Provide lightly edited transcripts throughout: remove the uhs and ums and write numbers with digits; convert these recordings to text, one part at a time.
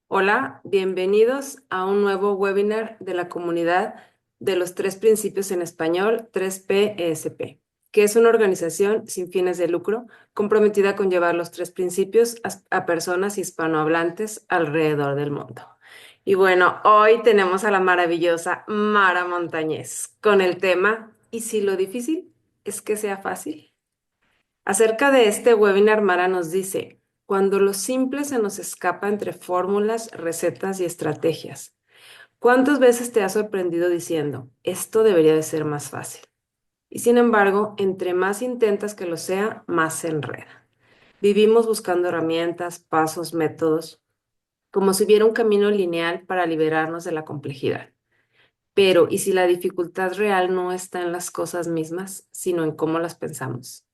Hola, bienvenidos a un nuevo webinar de la comunidad de los tres principios en español, 3PESP, que es una organización sin fines de lucro comprometida con llevar los tres principios a personas hispanohablantes alrededor del mundo. Y bueno, hoy tenemos a la maravillosa Mara Montañez con el tema ¿Y si lo difícil es que sea fácil? Acerca de este webinar, Mara nos dice, cuando lo simple se nos escapa entre fórmulas, recetas y estrategias, ¿cuántas veces te has sorprendido diciendo, esto debería de ser más fácil? Y sin embargo, entre más intentas que lo sea, más se enreda. Vivimos buscando herramientas, pasos, métodos, como si hubiera un camino lineal para liberarnos de la complejidad. Pero, ¿y si la dificultad real no está en las cosas mismas, sino en cómo las pensamos?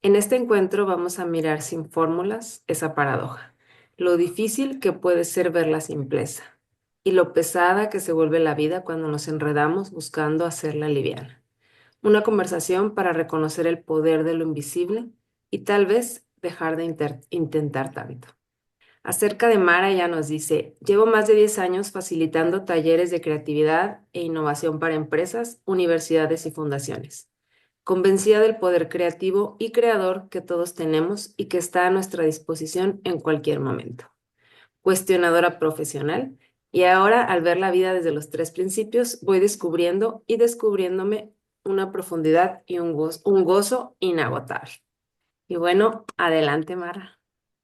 En este encuentro vamos a mirar sin fórmulas esa paradoja, lo difícil que puede ser ver la simpleza y lo pesada que se vuelve la vida cuando nos enredamos buscando hacerla liviana. Una conversación para reconocer el poder de lo invisible y tal vez dejar de intentar tanto. Acerca de Mara, ella nos dice, llevo más de 10 años facilitando talleres de creatividad e innovación para empresas, universidades y fundaciones, convencida del poder creativo y creador que todos tenemos y que está a nuestra disposición en cualquier momento. Cuestionadora profesional, y ahora al ver la vida desde los tres principios, voy descubriendo y descubriéndome una profundidad y un gozo inagotable. Y bueno, adelante, Mara.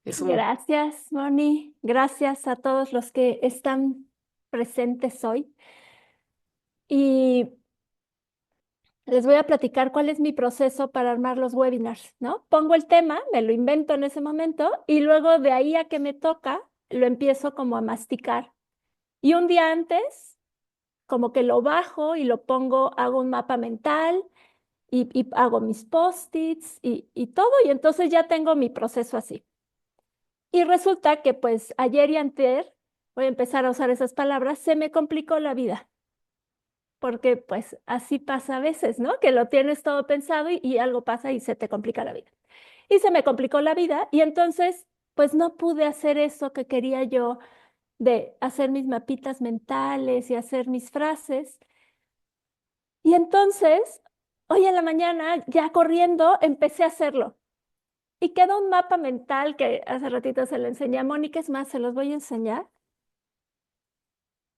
Es un Gracias, Moni. Gracias a todos los que están presentes hoy. Y les voy a platicar cuál es mi proceso para armar los webinars, ¿no? Pongo el tema, me lo invento en ese momento y luego de ahí a que me toca, lo empiezo como a masticar. Y un día antes, como que lo bajo y lo pongo, hago un mapa mental y hago mis post-its y todo, y entonces ya tengo mi proceso así. Y resulta que pues ayer y antier, voy a empezar a usar esas palabras, se me complicó la vida, porque pues así pasa a veces, ¿no? Que lo tienes todo pensado y algo pasa y se te complica la vida. Y se me complicó la vida y entonces pues no pude hacer eso que quería yo de hacer mis mapitas mentales y hacer mis frases. Y entonces, hoy en la mañana, ya corriendo, empecé a hacerlo. Y quedó un mapa mental que hace ratito se lo enseñé a Mónica, es más, se los voy a enseñar.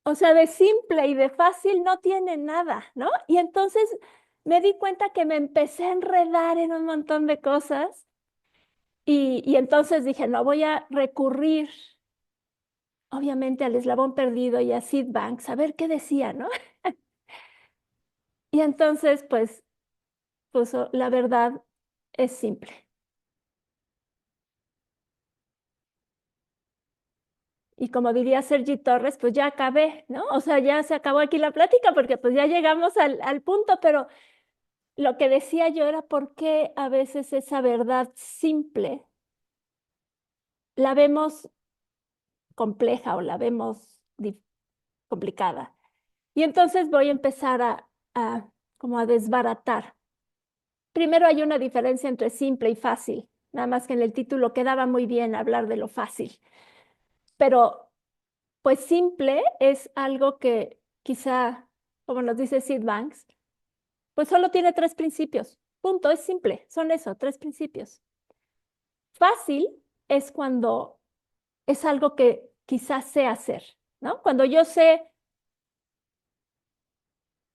O sea, de simple y de fácil no tiene nada, ¿no? Y entonces me di cuenta que me empecé a enredar en un montón de cosas y entonces dije, no, voy a recurrir, obviamente, al eslabón perdido y a Sid Banks, a ver qué decía, ¿no? Y entonces, pues, puso, la verdad es simple. Y como diría Sergi Torres, pues ya acabé, ¿no? O sea, ya se acabó aquí la plática porque pues ya llegamos al punto, pero lo que decía yo era por qué a veces esa verdad simple la vemos compleja o la vemos complicada. Y entonces voy a empezar como a desbaratar. Primero hay una diferencia entre simple y fácil, nada más que en el título quedaba muy bien hablar de lo fácil. Pero pues simple es algo que quizá, como nos dice Sid Banks, pues solo tiene tres principios. Punto, es simple, son eso, tres principios. Fácil es cuando es algo que quizás sé hacer, ¿no? Cuando yo sé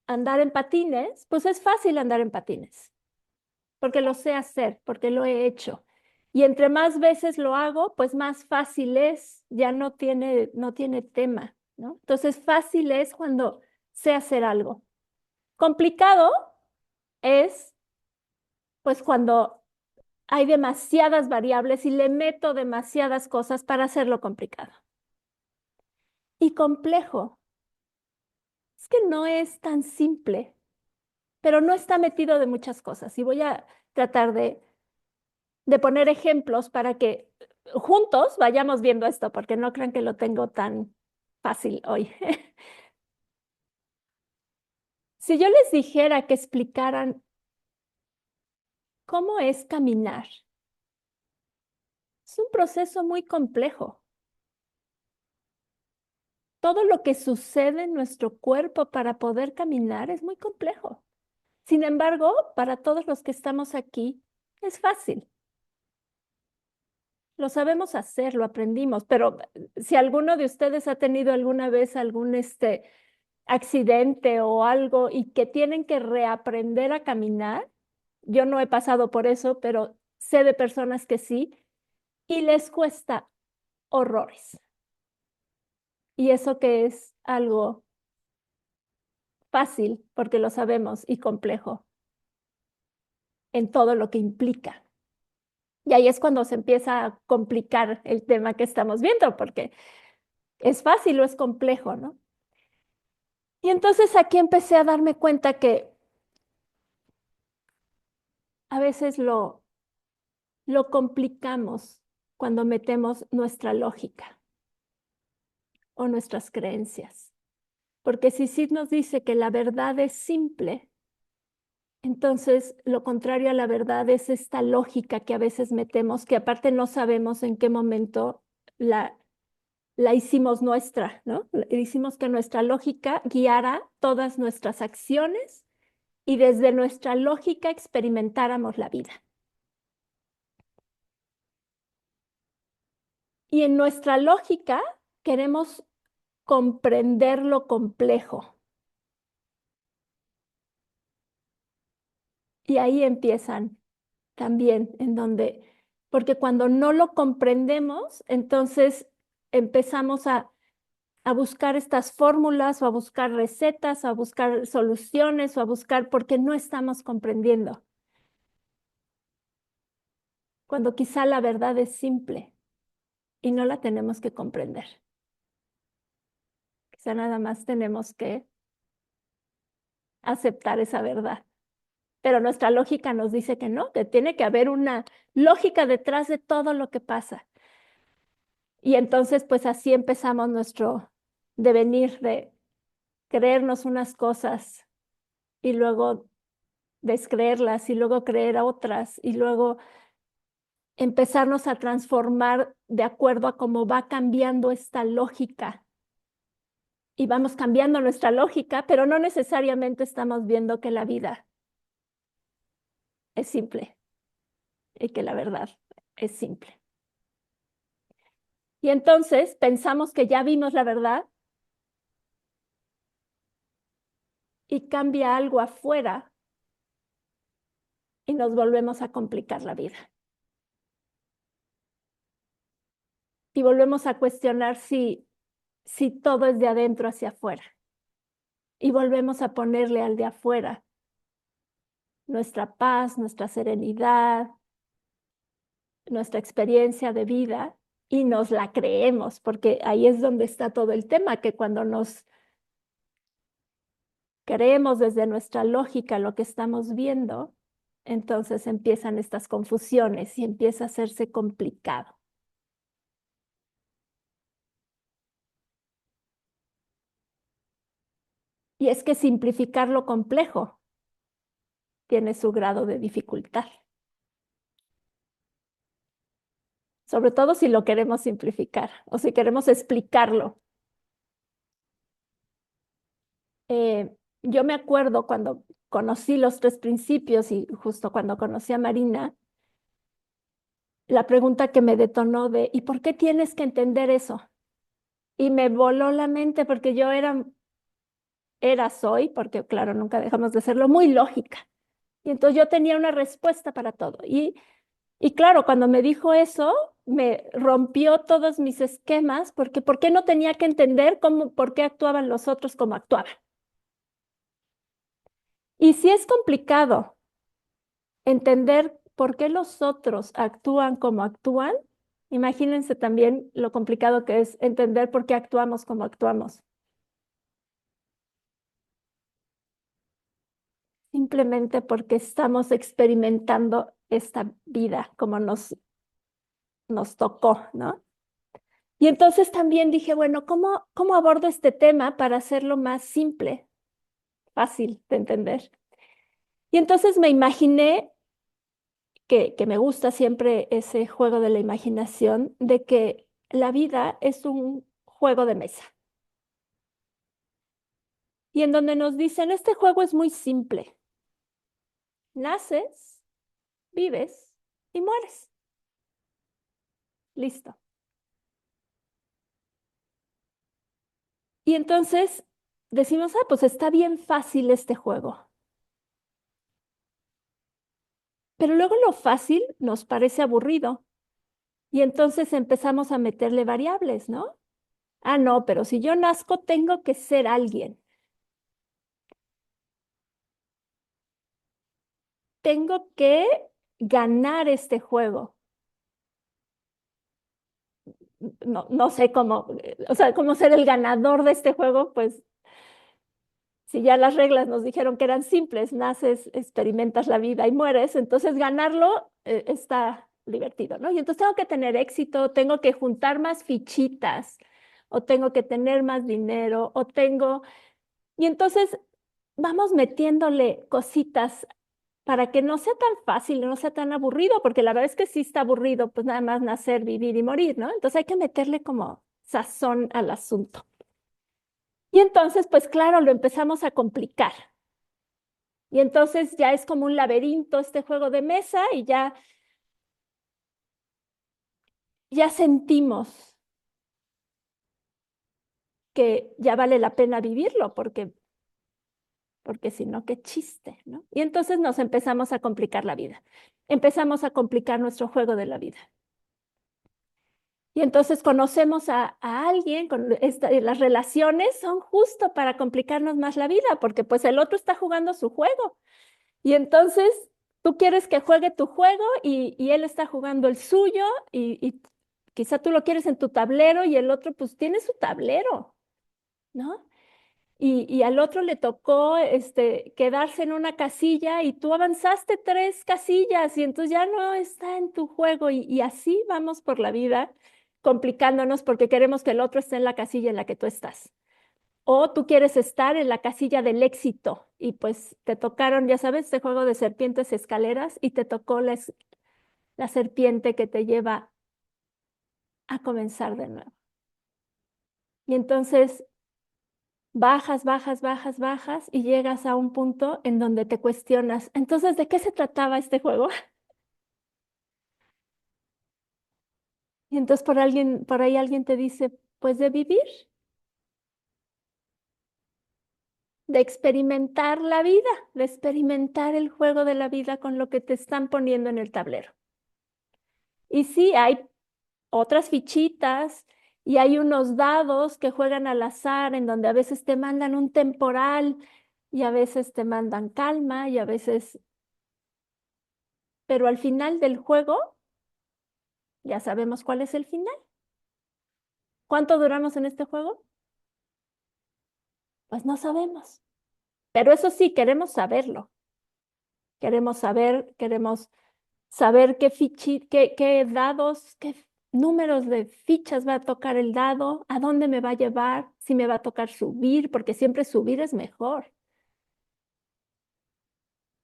andar en patines, pues es fácil andar en patines, porque lo sé hacer, porque lo he hecho. Y entre más veces lo hago, pues más fácil es, ya no tiene tema, ¿no? Entonces, fácil es cuando sé hacer algo. Complicado es, pues, cuando hay demasiadas variables y le meto demasiadas cosas para hacerlo complicado. Y complejo es que no es tan simple, pero no está metido de muchas cosas. Y voy a tratar de poner ejemplos para que juntos vayamos viendo esto, porque no crean que lo tengo tan fácil hoy. Si yo les dijera que explicaran ¿cómo es caminar? Es un proceso muy complejo. Todo lo que sucede en nuestro cuerpo para poder caminar es muy complejo. Sin embargo, para todos los que estamos aquí, es fácil. Lo sabemos hacer, lo aprendimos, pero si alguno de ustedes ha tenido alguna vez algún accidente o algo y que tienen que reaprender a caminar, yo no he pasado por eso, pero sé de personas que sí, y les cuesta horrores. Y eso que es algo fácil, porque lo sabemos, y complejo en todo lo que implica. Y ahí es cuando se empieza a complicar el tema que estamos viendo, porque es fácil o es complejo, ¿no? Y entonces aquí empecé a darme cuenta que a veces lo complicamos cuando metemos nuestra lógica o nuestras creencias. Porque si Sid nos dice que la verdad es simple, entonces lo contrario a la verdad es esta lógica que a veces metemos, que aparte no sabemos en qué momento la hicimos nuestra, ¿no? Hicimos que nuestra lógica guiara todas nuestras acciones y desde nuestra lógica experimentáramos la vida. Y en nuestra lógica queremos comprender lo complejo. Y ahí empiezan también en donde, porque cuando no lo comprendemos, entonces empezamos a buscar estas fórmulas o a buscar recetas o a buscar soluciones o a buscar porque no estamos comprendiendo. Cuando quizá la verdad es simple y no la tenemos que comprender. Quizá nada más tenemos que aceptar esa verdad. Pero nuestra lógica nos dice que no, que tiene que haber una lógica detrás de todo lo que pasa. Y entonces, pues así empezamos nuestro devenir de creernos unas cosas y luego descreerlas y luego creer a otras y luego empezarnos a transformar de acuerdo a cómo va cambiando esta lógica. Y vamos cambiando nuestra lógica, pero no necesariamente estamos viendo que la vida es simple y que la verdad es simple. Y entonces pensamos que ya vimos la verdad y cambia algo afuera y nos volvemos a complicar la vida. Y volvemos a cuestionar si todo es de adentro hacia afuera. Y volvemos a ponerle al de afuera nuestra paz, nuestra serenidad, nuestra experiencia de vida y nos la creemos, porque ahí es donde está todo el tema, que cuando nos creemos desde nuestra lógica lo que estamos viendo, entonces empiezan estas confusiones y empieza a hacerse complicado. Y es que simplificar lo complejo tiene su grado de dificultad. Sobre todo si lo queremos simplificar o si queremos explicarlo. Yo me acuerdo cuando conocí los tres principios y justo cuando conocí a Marina, la pregunta que me detonó de, ¿y por qué tienes que entender eso? Y me voló la mente porque yo soy, porque claro, nunca dejamos de serlo, muy lógica. Y entonces yo tenía una respuesta para todo. Y claro, cuando me dijo eso, me rompió todos mis esquemas, porque ¿por qué no tenía que entender por qué actuaban los otros como actuaban? Y si es complicado entender por qué los otros actúan como actúan, imagínense también lo complicado que es entender por qué actuamos como actuamos. Simplemente porque estamos experimentando esta vida como nos tocó, ¿no? Y entonces también dije, bueno, ¿cómo abordo este tema para hacerlo más simple, fácil de entender? Y entonces me imaginé que me gusta siempre ese juego de la imaginación, de que la vida es un juego de mesa. Y en donde nos dicen, este juego es muy simple. Naces, vives y mueres. Listo. Y entonces decimos, ah, pues está bien fácil este juego. Pero luego lo fácil nos parece aburrido. Y entonces empezamos a meterle variables, ¿no? Ah, no, pero si yo nazco, tengo que ser alguien. Tengo que ganar este juego. No, no sé cómo, o sea, cómo ser el ganador de este juego, pues si ya las reglas nos dijeron que eran simples, naces, experimentas la vida y mueres, entonces ganarlo está divertido, ¿no? Y entonces tengo que tener éxito, tengo que juntar más fichitas, o tengo que tener más dinero, o tengo... Y entonces vamos metiéndole cositas para que no sea tan fácil, no sea tan aburrido, porque la verdad es que sí está aburrido, pues nada más nacer, vivir y morir, ¿no? Entonces hay que meterle como sazón al asunto. Y entonces, pues claro, lo empezamos a complicar. Y entonces ya es como un laberinto este juego de mesa y ya sentimos que ya vale la pena vivirlo, porque si no, qué chiste, ¿no? Y entonces nos empezamos a complicar la vida. Empezamos a complicar nuestro juego de la vida. Y entonces conocemos a alguien, las relaciones son justo para complicarnos más la vida, porque pues el otro está jugando su juego. Y entonces tú quieres que juegue tu juego y él está jugando el suyo y quizá tú lo quieres en tu tablero y el otro pues tiene su tablero, ¿no? Y al otro le tocó quedarse en una casilla y tú avanzaste 3 casillas y entonces ya no está en tu juego y así vamos por la vida complicándonos porque queremos que el otro esté en la casilla en la que tú estás. O tú quieres estar en la casilla del éxito y pues te tocaron, ya sabes, este juego de serpientes y escaleras y te tocó la serpiente que te lleva a comenzar de nuevo. Y entonces bajas, bajas, bajas, bajas y llegas a un punto en donde te cuestionas, entonces, ¿de qué se trataba este juego? Y entonces por ahí alguien te dice, pues de vivir, de experimentar la vida, de experimentar el juego de la vida con lo que te están poniendo en el tablero. Y sí, hay otras fichitas y hay unos dados que juegan al azar en donde a veces te mandan un temporal y a veces te mandan calma y a veces, pero al final del juego ya sabemos cuál es el final. ¿Cuánto duramos en este juego? Pues no sabemos. Pero eso sí, queremos saberlo. Queremos saber qué dados, qué números de fichas va a tocar el dado, a dónde me va a llevar, si me va a tocar subir, porque siempre subir es mejor.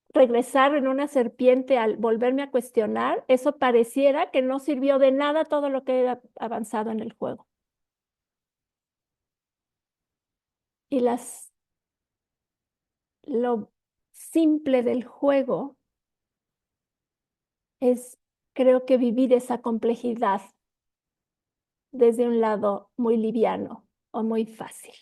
Regresar en una serpiente al volverme a cuestionar, eso pareciera que no sirvió de nada todo lo que he avanzado en el juego. Y lo simple del juego es, creo que vivir esa complejidad desde un lado muy liviano o muy fácil.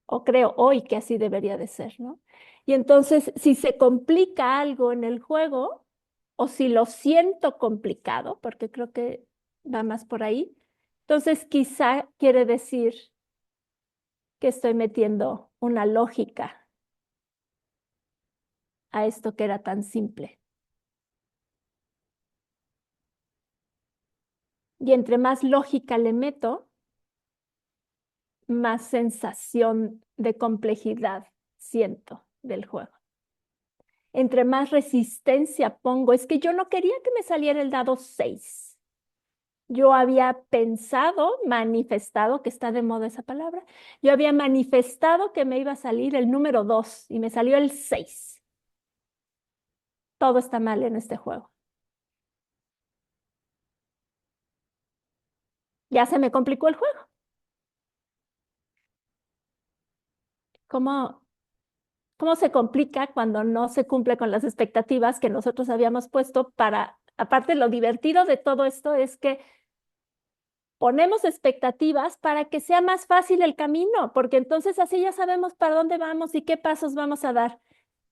O creo hoy que así debería de ser, ¿no? Y entonces, si se complica algo en el juego, o si lo siento complicado, porque creo que va más por ahí, entonces quizá quiere decir que estoy metiendo una lógica a esto que era tan simple. Y entre más lógica le meto, más sensación de complejidad siento del juego. Entre más resistencia pongo, es que yo no quería que me saliera el dado 6. Yo había pensado, manifestado, que está de moda esa palabra, yo había manifestado que me iba a salir el número 2 y me salió el 6. todo está mal en este juego. Ya se me complicó el juego. ¿Cómo, cómo se complica cuando no se cumple con las expectativas que nosotros habíamos puesto para, aparte lo divertido de todo esto es que ponemos expectativas para que sea más fácil el camino, porque entonces así ya sabemos para dónde vamos y qué pasos vamos a dar.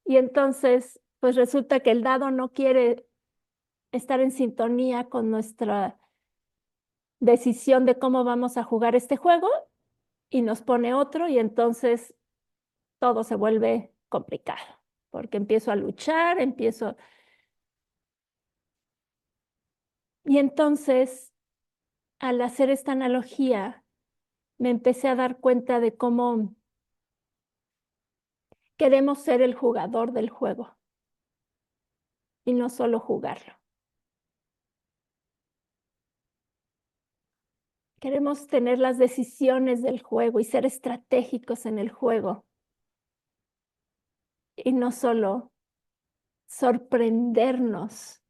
Y entonces, pues resulta que el dado no quiere estar en sintonía con nuestra decisión de cómo vamos a jugar este juego y nos pone otro y entonces todo se vuelve complicado, porque empiezo a luchar, empiezo... Y entonces, al hacer esta analogía, me empecé a dar cuenta de cómo queremos ser el jugador del juego y no solo jugarlo. Queremos tener las decisiones del juego y ser estratégicos en el juego y no solo sorprendernos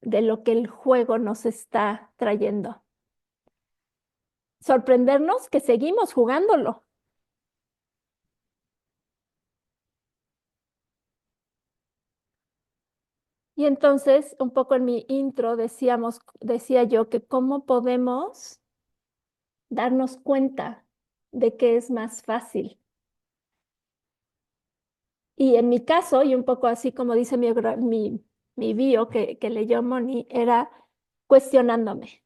de lo que el juego nos está trayendo. Sorprendernos que seguimos jugándolo. Y entonces, un poco en mi intro decía yo que cómo podemos darnos cuenta de que es más fácil. Y en mi caso, y un poco así como dice mi bio que leyó Moni, era cuestionándome,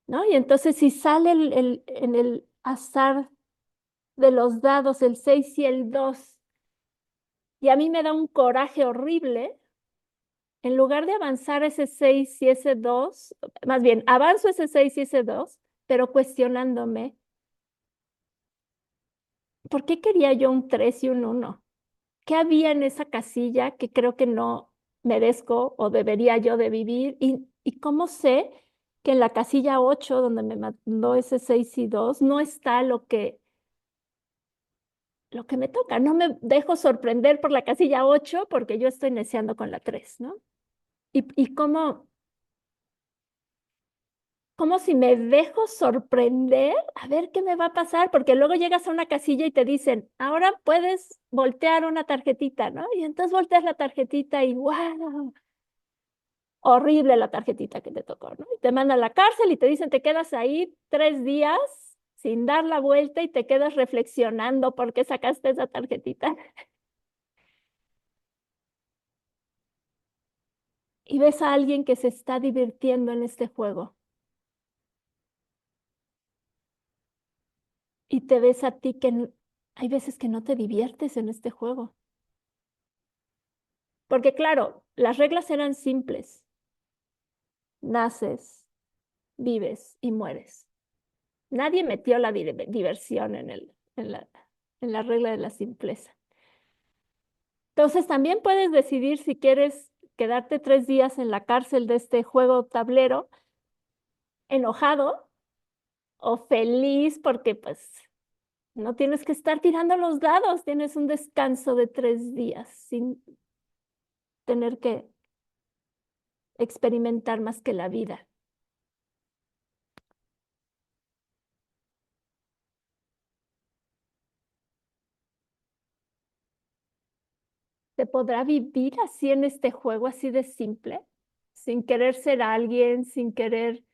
¿no? Y entonces si sale en el azar de los dados el 6 y el 2, y a mí me da un coraje horrible, en lugar de avanzar ese 6 y ese 2, más bien, avanzo ese 6 y ese 2, pero cuestionándome, ¿por qué quería yo un 3 y un 1? ¿Qué había en esa casilla que creo que no merezco o debería yo de vivir? ¿Y cómo sé que en la casilla 8, donde me mandó ese 6 y 2, no está lo que me toca? No me dejo sorprender por la casilla 8 porque yo estoy neceando con la 3, ¿no? Y cómo si me dejo sorprender, a ver qué me va a pasar, porque luego llegas a una casilla y te dicen, ahora puedes voltear una tarjetita, ¿no? Y entonces volteas la tarjetita y ¡wow! Horrible la tarjetita que te tocó, ¿no? Y te mandan a la cárcel y te dicen, te quedas ahí 3 días sin dar la vuelta y te quedas reflexionando por qué sacaste esa tarjetita. Y ves a alguien que se está divirtiendo en este juego y te ves a ti que hay veces que no te diviertes en este juego. Porque claro, las reglas eran simples. Naces, vives y mueres. Nadie metió la diversión en la regla de la simpleza. Entonces también puedes decidir si quieres quedarte 3 días en la cárcel de este juego tablero, enojado o feliz porque pues no tienes que estar tirando los dados, tienes un descanso de 3 días sin tener que experimentar más que la vida. ¿Se podrá vivir así en este juego, así de simple? Sin querer ser alguien, sin querer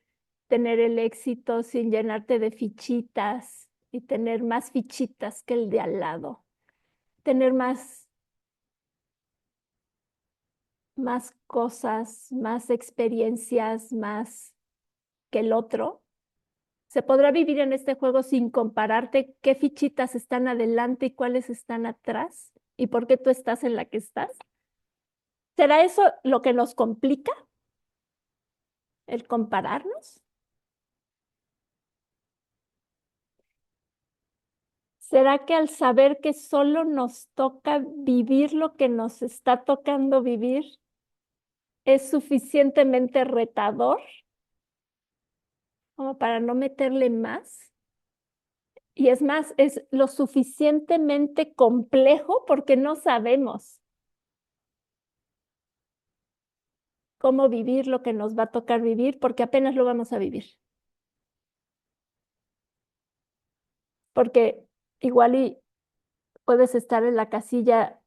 tener el éxito, sin llenarte de fichitas y tener más fichitas que el de al lado, tener más cosas, más experiencias, más que el otro. ¿Se podrá vivir en este juego sin compararte qué fichitas están adelante y cuáles están atrás? ¿Y por qué tú estás en la que estás? ¿Será eso lo que nos complica, el compararnos? ¿Será que al saber que solo nos toca vivir lo que nos está tocando vivir, es suficientemente retador como para no meterle más? Y es más, es lo suficientemente complejo porque no sabemos cómo vivir lo que nos va a tocar vivir, porque apenas lo vamos a vivir. Porque igual y puedes estar en la casilla,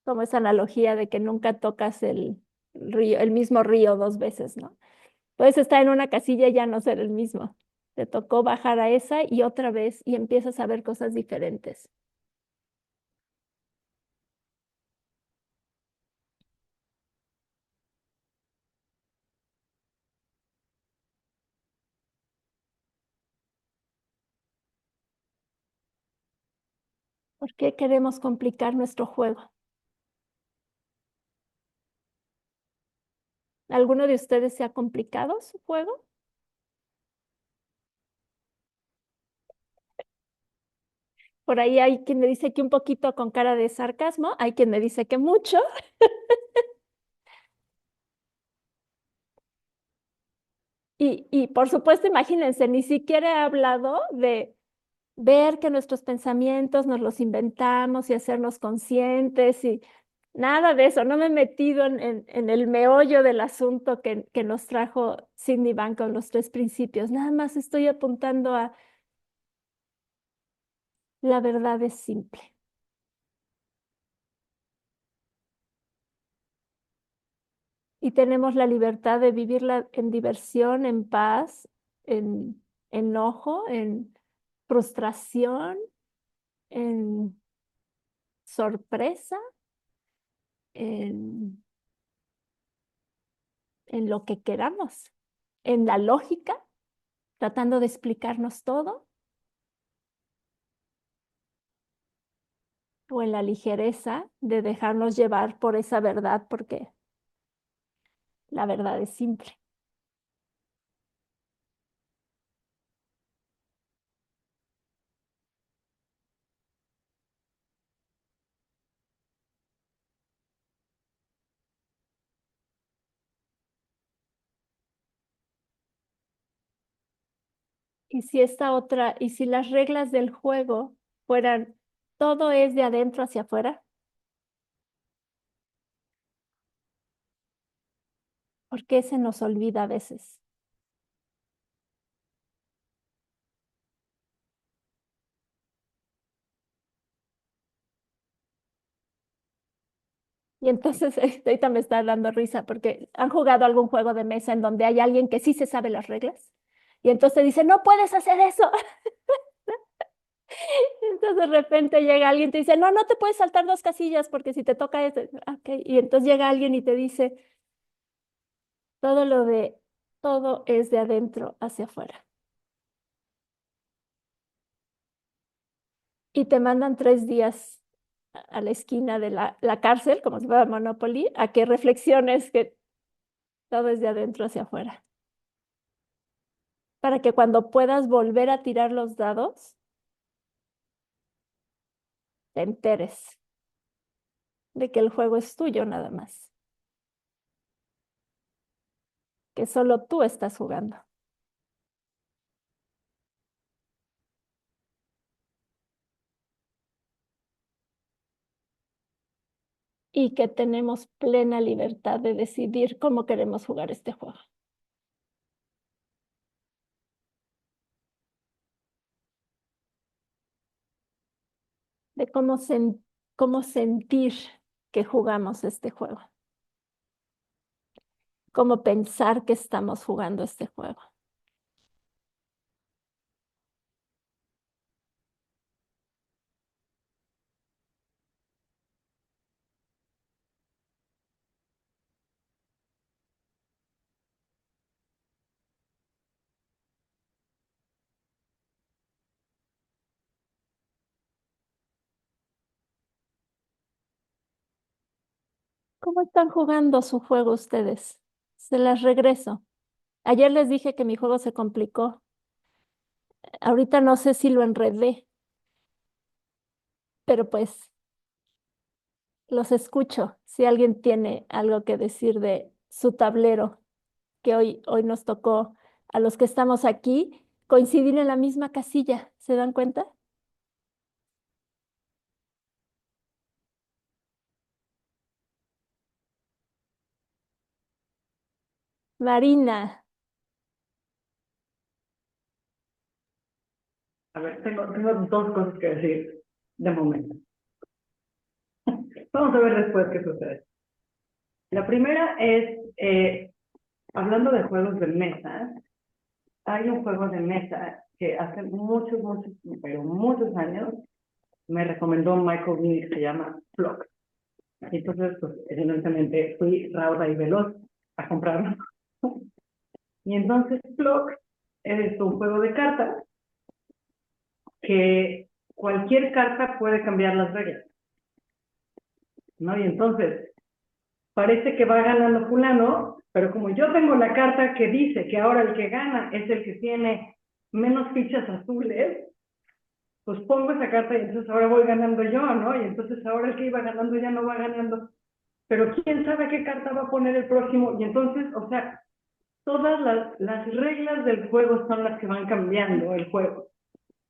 como esa analogía de que nunca tocas el río, el mismo río dos veces, ¿no? Puedes estar en una casilla y ya no ser el mismo. Te tocó bajar a esa y otra vez y empiezas a ver cosas diferentes. ¿Por qué queremos complicar nuestro juego? ¿Alguno de ustedes se ha complicado su juego? Por ahí hay quien me dice que un poquito con cara de sarcasmo, hay quien me dice que mucho. Y por supuesto, imagínense, ni siquiera he hablado de ver que nuestros pensamientos nos los inventamos y hacernos conscientes y nada de eso. No me he metido en el meollo del asunto que nos trajo Sydney Bank con los tres principios. Nada más estoy apuntando a la verdad es simple. Y tenemos la libertad de vivirla en diversión, en paz, en enojo, en frustración, en sorpresa, en, en lo que queramos, en la lógica, tratando de explicarnos todo, o en la ligereza de dejarnos llevar por esa verdad, porque la verdad es simple. Y si esta otra, y si las reglas del juego fueran todo es de adentro hacia afuera, ¿por qué se nos olvida a veces? Y entonces ahorita me está dando risa porque han jugado algún juego de mesa en donde hay alguien que sí se sabe las reglas. Y entonces dice, no puedes hacer eso. Entonces de repente llega alguien y te dice, no, no te puedes saltar dos casillas porque si te toca este, okay. Y entonces llega alguien y te dice, todo lo de, todo es de adentro hacia afuera. Y te mandan 3 días a la esquina de la cárcel, como si fuera Monopoly, a que reflexiones que todo es de adentro hacia afuera. Para que cuando puedas volver a tirar los dados, te enteres de que el juego es tuyo nada más, que solo tú estás jugando y que tenemos plena libertad de decidir cómo queremos jugar este juego, de cómo sentir que jugamos este juego, cómo pensar que estamos jugando este juego. ¿Cómo están jugando su juego ustedes? Se las regreso. Ayer les dije que mi juego se complicó. Ahorita no sé si lo enredé, pero pues los escucho. Si alguien tiene algo que decir de su tablero, que hoy nos tocó a los que estamos aquí coincidir en la misma casilla. ¿Se dan cuenta? Marina. A ver, tengo dos cosas que decir de momento. Vamos a ver después qué sucede. La primera es, hablando de juegos de mesa, hay un juego de mesa que hace muchos, pero muchos años me recomendó Michael Nick, se llama Flock. Entonces, pues, evidentemente fui rauda y veloz a comprarlo. Y entonces Flock es un juego de cartas que cualquier carta puede cambiar las reglas, ¿no? Y entonces, parece que va ganando fulano, pero como yo tengo la carta que dice que ahora el que gana es el que tiene menos fichas azules, pues pongo esa carta y entonces ahora voy ganando yo, ¿no? Y entonces ahora el que iba ganando ya no va ganando. Pero quién sabe qué carta va a poner el próximo. Y entonces, o sea, todas las reglas del juego son las que van cambiando el juego.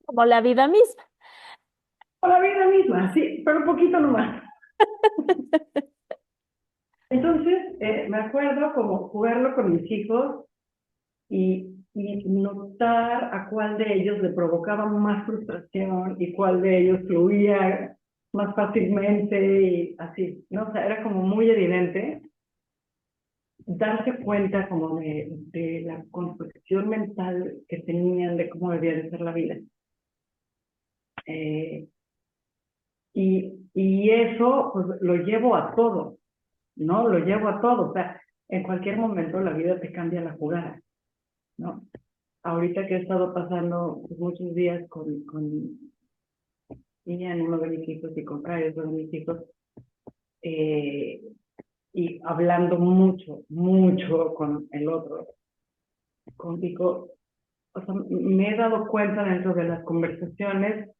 Como la vida misma. O la vida misma, sí, pero un poquito nomás. Entonces, me acuerdo como jugarlo con mis hijos y notar a cuál de ellos le provocaba más frustración y cuál de ellos fluía más fácilmente y así, ¿no? O sea, era como muy evidente darse cuenta como de la construcción mental que tenían de cómo debía de ser la vida. Y eso pues lo llevo a todo, ¿no? Lo llevo a todo, o sea, en cualquier momento la vida te cambia la jugada, ¿no? Ahorita que he estado pasando pues, muchos días con Ian, uno de mis hijos, y con Kyle, uno de mis hijos, y hablando mucho con el otro, con Pico, o sea, me he dado cuenta dentro de las conversaciones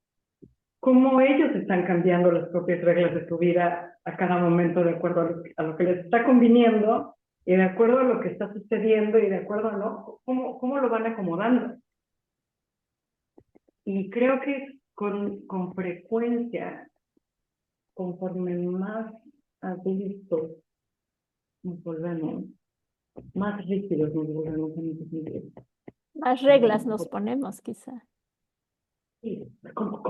cómo ellos están cambiando las propias reglas de su vida a cada momento de acuerdo a lo que les está conviniendo y de acuerdo a lo que está sucediendo y de acuerdo a cómo lo van acomodando. Y creo que con frecuencia, conforme más adultos nos volvemos, más rígidos nos volvemos en ese sentido. Más reglas nos ponemos, quizá. Sí, cómo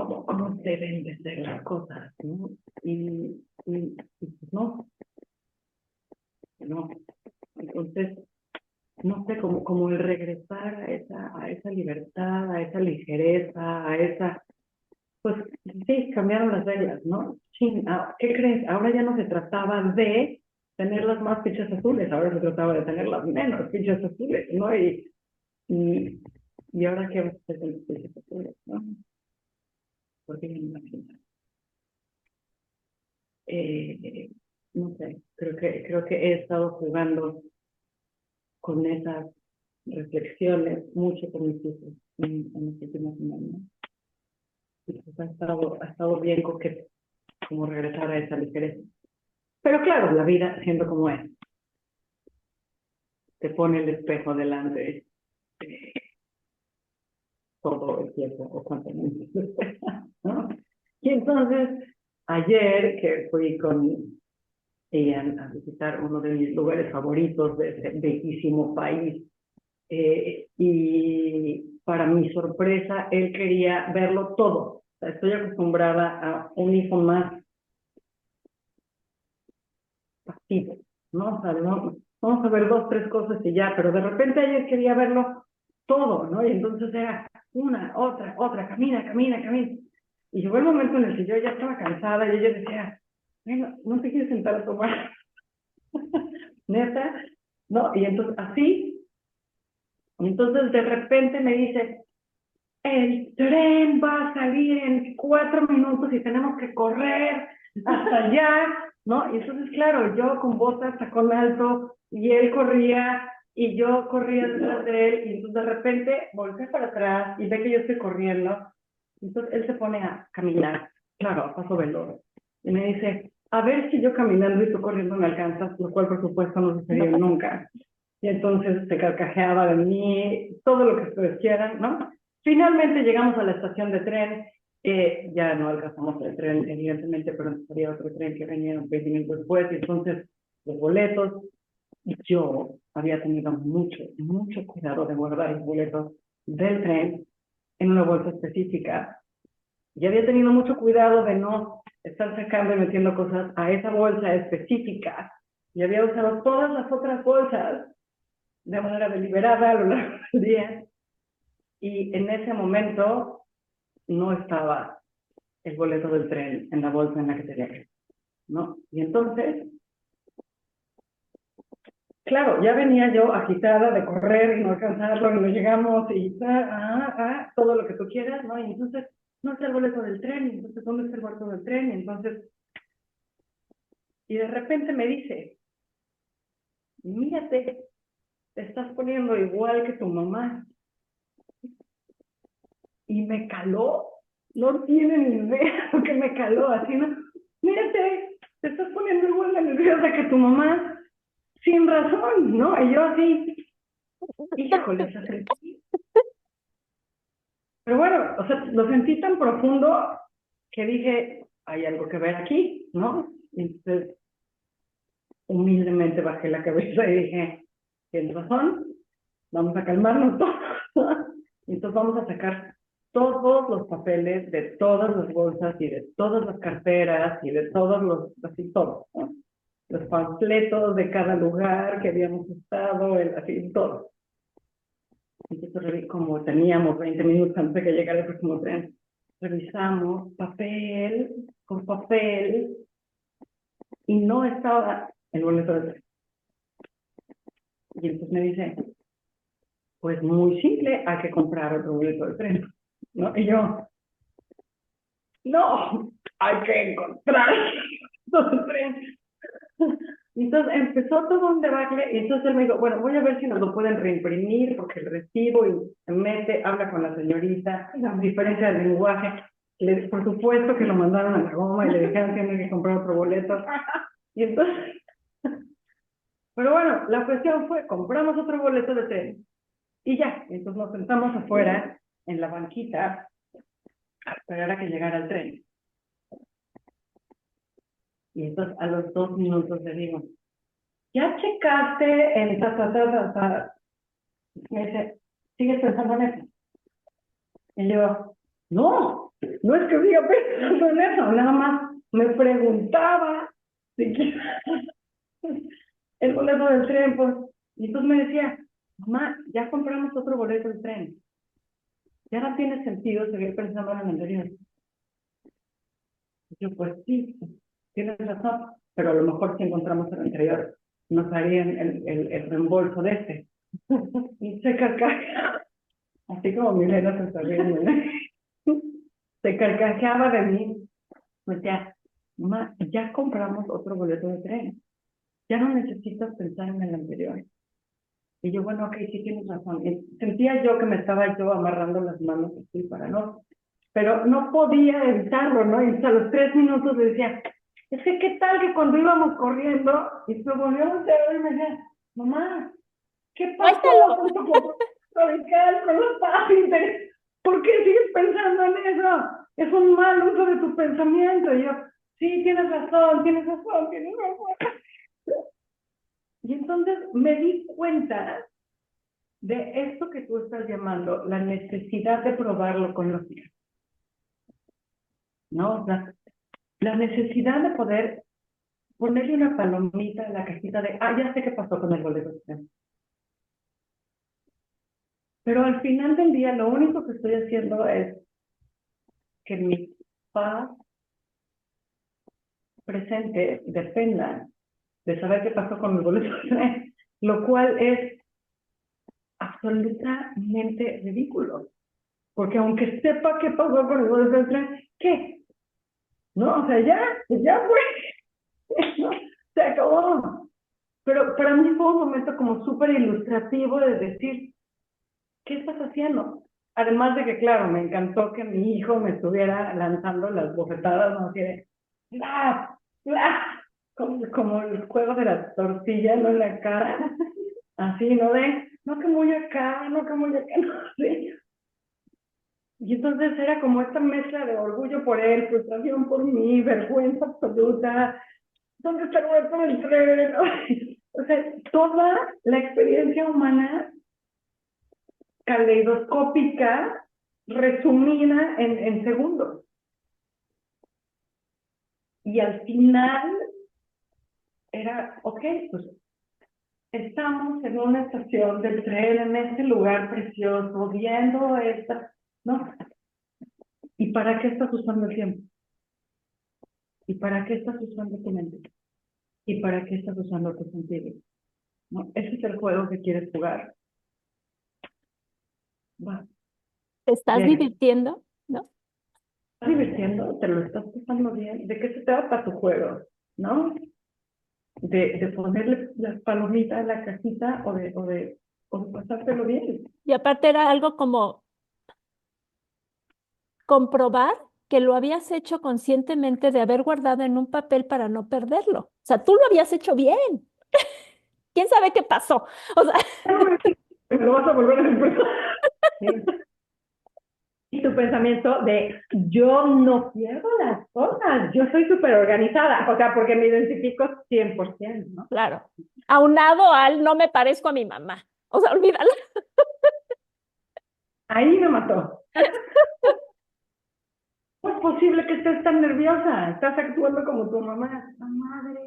deben de ser las cosas, ¿no? Y pues no. Entonces, no sé, como el regresar a esa libertad, a esa ligereza, a esa, pues sí, cambiaron las reglas, ¿no? ¿Qué crees? Ahora ya no se trataba de tener las más fichas azules, ahora se trataba de tener las menos fichas azules, ¿no? Y ahora qué vamos a hacer con las fichas azules, ¿no? Porque ya no las fichas. No sé, creo que he estado jugando con esas reflexiones mucho con mis hijos en los últimos semanas. Y pues ha estado bien coqueto, como regresar a esa ligereza. Pero claro, la vida siendo como es, te pone el espejo delante todo el tiempo, o cuanto menos, ¿no? Y entonces, ayer que fui con Ian a visitar uno de mis lugares favoritos de ese bellísimo país, y para mi sorpresa, él quería verlo todo. O sea, estoy acostumbrada a un hijo más pasivo, ¿no? O sea, no, vamos a ver dos, tres cosas y ya, pero de repente ayer quería verlo todo, ¿no? Y entonces era una, otra, camina. Y llegó el momento en el que yo ya estaba cansada y ella decía, bueno, no te quieres sentar a tomar, neta, ¿no? Y entonces así, entonces de repente me dice, el tren va a salir en 4 minutos y tenemos que correr hasta allá, ¿no? Y entonces, claro, yo con botas, tacón alto, y él corría, y yo corría detrás de él, y entonces de repente volteé para atrás y ve que yo estoy corriendo, y entonces él se pone a caminar, claro, a paso veloz, y me dice, a ver si yo caminando y tú corriendo me alcanzas, lo cual por supuesto no sucedió nunca. Y entonces se carcajeaba de mí, todo lo que ustedes quieran, ¿no? Finalmente llegamos a la estación de tren, ya no alcanzamos el tren, evidentemente, pero había otro tren que venía 20 minutos después, y entonces los boletos, yo había tenido mucho cuidado de guardar los boletos del tren en una bolsa específica. Y había tenido mucho cuidado de no estar sacando y metiendo cosas a esa bolsa específica. Y había usado todas las otras bolsas de manera deliberada a lo largo del día. Y en ese momento no estaba el boleto del tren en la bolsa en la que tenía que ir, ¿no? Y entonces, claro, ya venía yo agitada de correr y no alcanzarlo, y no llegamos, y todo lo que tú quieras, ¿no? Y entonces, no está el boleto del tren, y entonces, ¿dónde está el boleto del tren? Y entonces, y de repente me dice, mírate, te estás poniendo igual que tu mamá. Y me caló, no tienen ni idea lo que me caló, así, ¿no? Mírate, te estás poniendo igual de nerviosa que tu mamá, sin razón, ¿no? Y yo así, híjole, se sentí. Pero bueno, o sea, lo sentí tan profundo que dije, hay algo que ver aquí, ¿no? Y entonces, humildemente bajé la cabeza y dije, tienes razón, vamos a calmarnos todos. Y entonces vamos a sacar todos los papeles de todas las bolsas y de todas las carteras y de todos los, así todo, ¿no? Los panfletos de cada lugar que habíamos estado, así todo. Entonces, como teníamos 20 minutos antes de que llegara el próximo tren, revisamos papel por papel y no estaba el boleto del tren. Y entonces me dice, pues muy simple, hay que comprar otro boleto del tren, ¿no? Y yo, no, hay que encontrar otro tren. Y entonces empezó todo un debate, y entonces él me dijo, bueno, voy a ver si nos lo pueden reimprimir, porque el recibo, y se mete, habla con la señorita, diferencia de lenguaje, por supuesto que lo mandaron a la goma y le dijeron que tienen que comprar otro boleto. Y entonces, pero bueno, la cuestión fue, compramos otro boleto de tren, y ya, entonces nos sentamos afuera, en la banquita, a esperar a que llegara el tren. Y entonces a los 2 minutos le digo, ¿ya checaste en ta? Me dice, ¿sigues pensando en eso? Y yo, no es que siga pensando en eso, nada más me preguntaba si quisiera el boleto del tren, pues. Y entonces me decía, mamá, ya compramos otro boleto del tren. Ya no tiene sentido seguir pensando en el anterior. Y yo, pues sí, tienes razón, pero a lo mejor si encontramos el anterior, nos harían el reembolso de este. Y se carcajea, así como mi nena se está riendo, ¿no? Se carcajeaba de mí. Me decía, mamá, ya compramos otro boleto de tren. Ya no necesitas pensar en el anterior. Y yo, bueno, ok, sí tienes razón. Y sentía yo que me estaba yo amarrando las manos así para no. Pero no podía evitarlo, ¿no? Y hasta los 3 minutos decía, es que qué tal que cuando íbamos corriendo, y se volvió a voltear y me decía, mamá, ¿qué pasó con tu comportamiento radical, con los pacientes? ¿Por qué sigues pensando en eso? Es un mal uso de tu pensamiento. Y yo, sí, tienes razón. Y entonces me di cuenta de esto que tú estás llamando la necesidad de probarlo con los hijos, ¿no? O sea, la necesidad de poder ponerle una palomita en la cajita de, ya sé qué pasó con el boleto. Pero al final del día, lo único que estoy haciendo es que mis paz presente dependan de saber qué pasó con el boleto de tren, lo cual es absolutamente ridículo. Porque aunque sepa qué pasó con el boleto de tren, ¿qué? No, o sea, ya fue, ¿no? Se acabó. Pero para mí fue un momento como súper ilustrativo de decir, ¿qué estás haciendo? Además de que, claro, me encantó que mi hijo me estuviera lanzando las bofetadas, ¿no? Así de, ¡bla! ¡Bla! Como el juego de la tortilla, ¿no? En la cara. Así, ¿no? No que muy acá, no que muy acá, no sé. Y entonces era como esta mezcla de orgullo por él, frustración por mí, vergüenza absoluta. ¿Dónde está el hueco del tren? O sea, toda la experiencia humana caleidoscópica resumida en segundos. Y al final era, ok, pues estamos en una estación del tren, en este lugar precioso, viendo esta, ¿no? ¿Y para qué estás usando el tiempo? ¿Y para qué estás usando tu mente? ¿Y para qué estás usando tus sentidos? ¿No? Ese es el juego que quieres jugar. Va, ¿Te estás bien. divirtiendo? ¿No? ¿Estás divirtiendo? ¿Te lo estás pasando bien? ¿De qué se trata tu juego? ¿No? De ponerle las palomitas a la cajita o de pasártelo bien. Y aparte era algo como comprobar que lo habías hecho conscientemente de haber guardado en un papel para no perderlo. O sea, tú lo habías hecho bien. ¿Quién sabe qué pasó? O sea, Pero lo vas a volver a hacer. Y tu pensamiento de yo no pierdo las cosas, yo soy súper organizada, o sea, porque me identifico 100%, ¿no? claro, aunado al no me parezco a mi mamá. O sea, olvídalo. Ahí me mató. ¿Cómo es posible que estés tan nerviosa? Estás actuando como tu mamá. ¡La madre!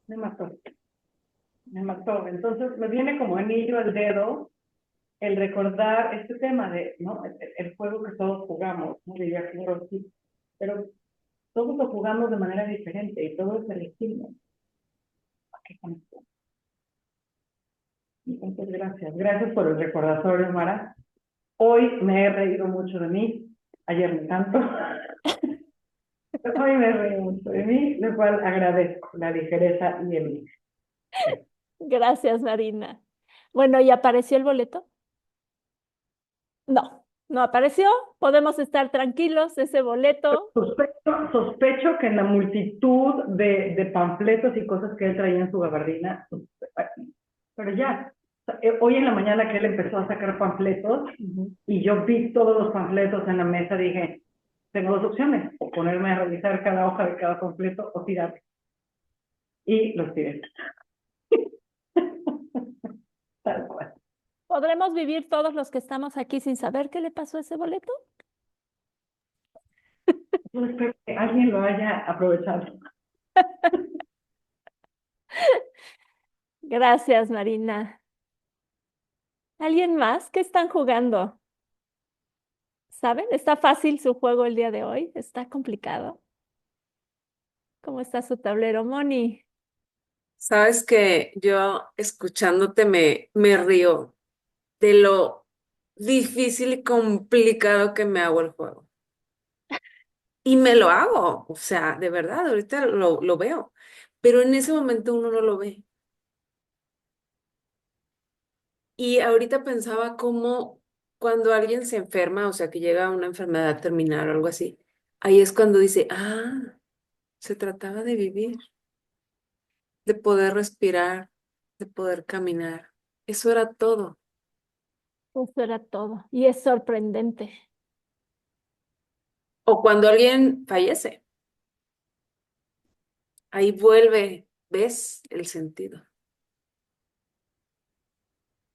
Me mató, me mató. Entonces me viene como anillo al dedo el recordar este tema de, ¿no? El juego que todos jugamos, ¿no? Diría claro, sí, pero todos lo jugamos de manera diferente y todos elegimos. ¿Qué conexión? Entonces, gracias. Gracias por el recordatorio, Mara. Hoy me he reído mucho de mí. Ayer me tanto. Hoy me he reído mucho de mí, lo cual agradezco la ligereza y el... Gracias, Marina. Bueno, ¿y apareció el boleto? No, no apareció. Podemos estar tranquilos. Ese boleto, Sospecho que en la multitud de panfletos y cosas que él traía en su gabardina, pero ya, hoy en la mañana que él empezó a sacar panfletos y yo vi todos los panfletos en la mesa, dije, tengo dos opciones, o ponerme a revisar cada hoja de cada panfleto o tirar. Y los tiré. Tal cual. ¿podremos vivir todos los que estamos aquí sin saber qué le pasó a ese boleto? Yo espero que alguien lo haya aprovechado. Gracias, Marina. ¿Alguien más? ¿Qué están jugando? ¿Saben? ¿Está fácil su juego el día de hoy? ¿Está complicado? ¿Cómo está su tablero, Moni? Sabes que yo escuchándote me río de lo difícil y complicado que me hago el juego. Y me lo hago, o sea, de verdad, ahorita lo veo, pero en ese momento uno no lo ve. Y ahorita pensaba cómo cuando alguien se enferma, o sea, que llega a una enfermedad terminal o algo así, ahí es cuando dice, ah, se trataba de vivir, de poder respirar, de poder caminar. Eso era todo. Eso era todo. Y es sorprendente. O cuando alguien fallece, ahí vuelve, ¿ves el sentido?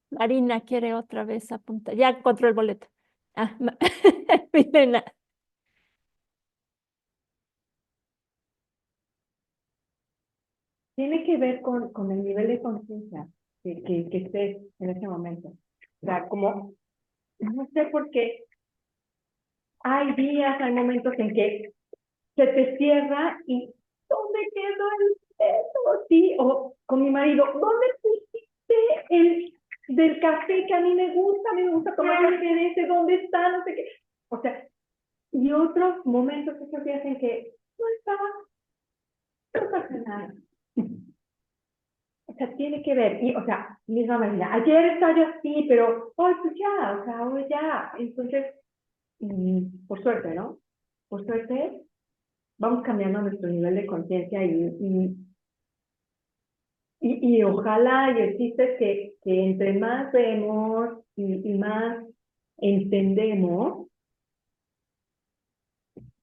Marina quiere otra vez apuntar. Ya encontró el boleto. Ah, mi nena. Tiene que ver con el nivel de conciencia que estés en ese momento. O sea, como, no sé por qué hay días, hay momentos en que se te cierra y ¿dónde quedó el dedo? Sí, o con mi marido, ¿dónde pusiste el del café que a mí me gusta? A mí me gusta tomar café de ese, ¿dónde está? No sé qué. O sea, y otros momentos, esos días en que no estaba, no pasa nada. O sea, tiene que ver, y, o sea, misma manera, ayer estaba yo así, pero hoy pues ya, o sea, hoy ya. Entonces, por suerte, ¿no? Por suerte, vamos cambiando nuestro nivel de conciencia y ojalá y existe que entre más vemos y más entendemos,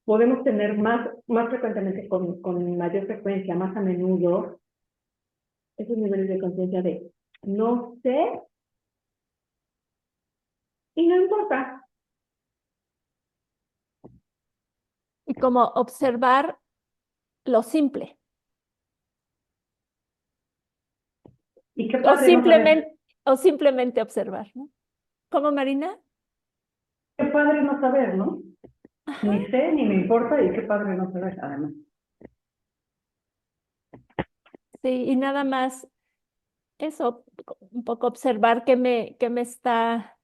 podemos tener más frecuentemente, con mayor frecuencia, más a menudo, esos niveles de conciencia de no sé y no importa. Y como observar lo simple. Y qué O padre no saber, simplemente, o simplemente observar, ¿no? ¿Cómo, Marina? qué padre no saber, ¿no? Ajá. Ni sé, ni me importa y qué padre no saber, además. Sí, y nada más eso, un poco observar qué me está,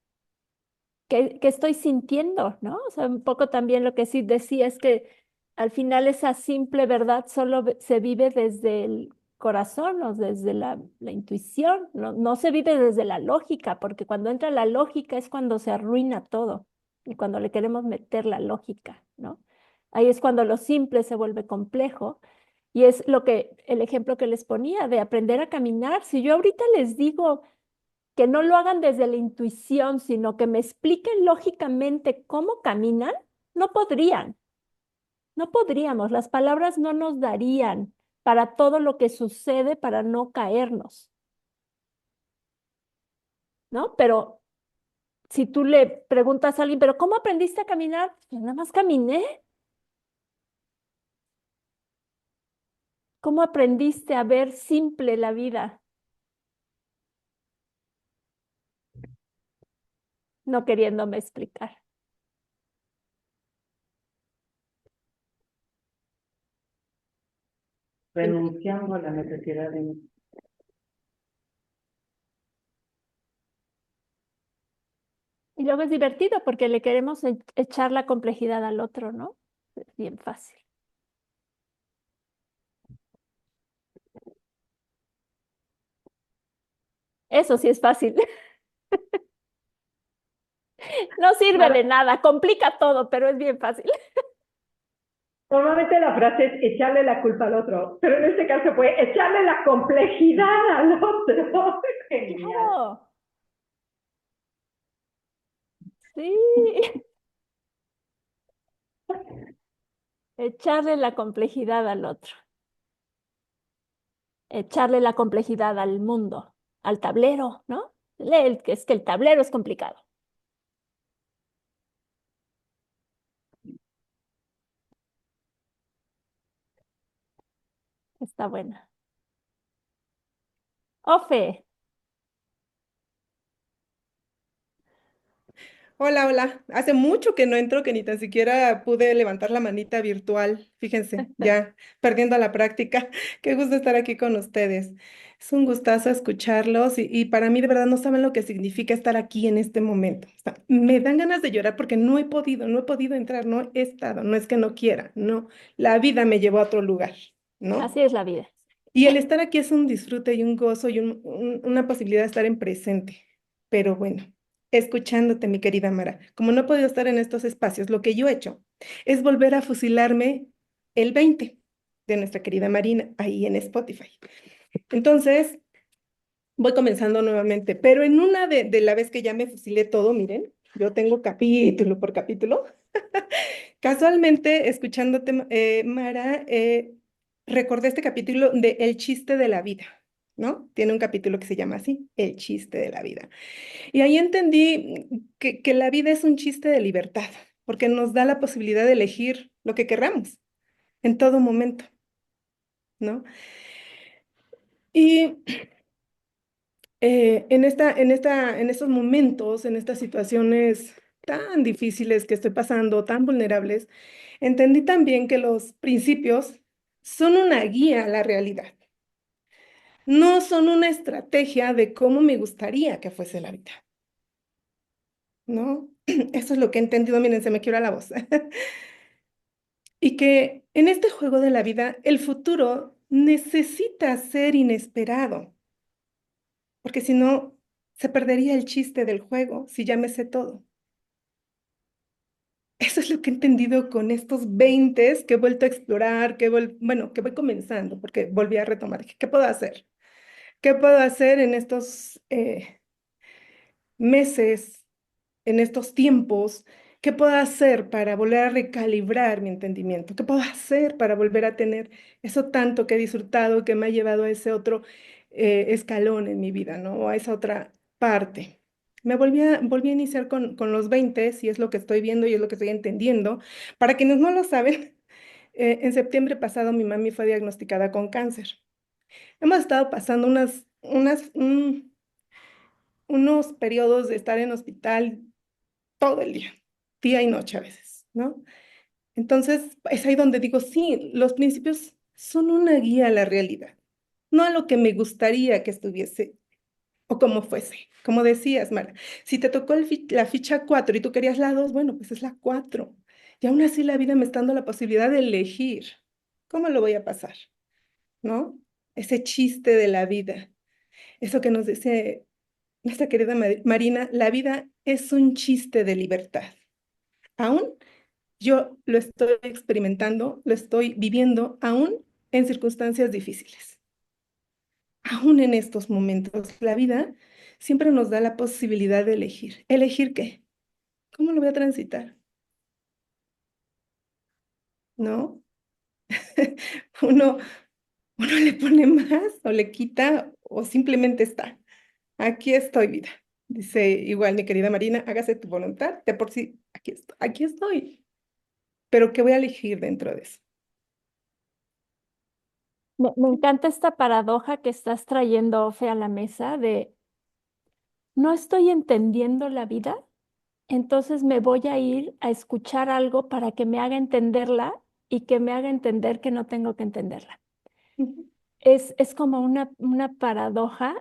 qué estoy sintiendo, ¿no? O sea, un poco también lo que sí decía es que al final esa simple verdad solo se vive desde el corazón o desde la intuición, no se vive desde la lógica, porque cuando entra la lógica es cuando se arruina todo y cuando le queremos meter la lógica, ¿no? Ahí es cuando lo simple se vuelve complejo. Y es el ejemplo que les ponía de aprender a caminar. Si yo ahorita les digo que no lo hagan desde la intuición, sino que me expliquen lógicamente cómo caminan, no podrían, no podríamos. Las palabras no nos darían para todo lo que sucede para no caernos, ¿no? Pero si tú le preguntas a alguien, ¿pero cómo aprendiste a caminar? Pues nada más caminé. ¿Cómo aprendiste a ver simple la vida? No queriéndome explicar. Renunciando a la necesidad de... Y luego es divertido porque le queremos echar la complejidad al otro, ¿no? Es bien fácil. Eso sí es fácil. No sirve de nada, complica todo, pero es bien fácil. Normalmente la frase es echarle la culpa al otro, pero en este caso fue echarle la complejidad al otro. Genial. Claro, sí. Echarle la complejidad al otro. Echarle la complejidad al mundo, al tablero, ¿no? Es que el tablero es complicado. Está buena. Ofe, Hola, hola. Hace mucho que no entro, que ni tan siquiera pude levantar la manita virtual. Fíjense, ya perdiendo la práctica. Qué gusto estar aquí con ustedes. Es un gustazo escucharlos y para mí de verdad no saben lo que significa estar aquí en este momento. O sea, me dan ganas de llorar porque no he podido entrar, no he estado, no es que no quiera, no. La vida me llevó a otro lugar, ¿no? así es la vida. Y el estar aquí es un disfrute y un gozo y una posibilidad de estar en presente. Pero bueno, escuchándote, mi querida Mara, como no he podido estar en estos espacios, lo que yo he hecho es volver a fusilarme el 20 de nuestra querida Marina ahí en Spotify. Entonces, voy comenzando nuevamente, pero en una de la vez que ya me fusilé todo, miren, yo tengo capítulo por capítulo. Casualmente, escuchándote, Mara, recordé este capítulo de El chiste de la vida, ¿no? Tiene un capítulo que se llama así, El chiste de la vida. Y ahí entendí que la vida es un chiste de libertad, porque nos da la posibilidad de elegir lo que querramos en todo momento, ¿no? Y en estos momentos, en estas situaciones tan difíciles que estoy pasando, tan vulnerables, entendí también que los principios son una guía a la realidad, no son una estrategia de cómo me gustaría que fuese la vida, ¿no? Eso es lo que he entendido, miren, se me quiebra la voz. Y que en este juego de la vida, el futuro necesita ser inesperado, porque si no, se perdería el chiste del juego si ya me sé todo. Eso es lo que he entendido con estos 20 que he vuelto a explorar, bueno, que voy comenzando, porque volví a retomar. Dije, ¿qué puedo hacer? ¿Qué puedo hacer en estos meses, en estos tiempos? ¿Qué puedo hacer para volver a recalibrar mi entendimiento? ¿Qué puedo hacer para volver a tener eso tanto que he disfrutado, que me ha llevado a ese otro escalón en mi vida, ¿no? A esa otra parte. Volví a iniciar con los 20 y es lo que estoy viendo y es lo que estoy entendiendo. Para quienes no lo saben, en septiembre pasado mi mami fue diagnosticada con cáncer. Hemos estado pasando unos periodos de estar en hospital todo el día y noche a veces, ¿no? Entonces, es ahí donde digo, sí, los principios son una guía a la realidad, no a lo que me gustaría que estuviese o como fuese. Como decías, Mara, si te tocó la ficha 4 y tú querías la 2, bueno, pues es la 4. Y aún así la vida me está dando la posibilidad de elegir. ¿Cómo lo voy a pasar? ¿No? Ese chiste de la vida, eso que nos dice nuestra querida Marina, la vida es un chiste de libertad. Aún yo lo estoy experimentando, lo estoy viviendo, aún en circunstancias difíciles. Aún en estos momentos, la vida siempre nos da la posibilidad de elegir. ¿Elegir qué? ¿Cómo lo voy a transitar? ¿No? Uno, uno le pone más o le quita o simplemente está. Aquí estoy, vida. Dice igual mi querida Marina, hágase tu voluntad, de por sí, aquí estoy, aquí estoy. Pero ¿qué voy a elegir dentro de eso? Me encanta esta paradoja que estás trayendo, Ofe, a la mesa de no estoy entendiendo la vida, entonces me voy a ir a escuchar algo para que me haga entenderla y que me haga entender que no tengo que entenderla. Ujú, Es como una paradoja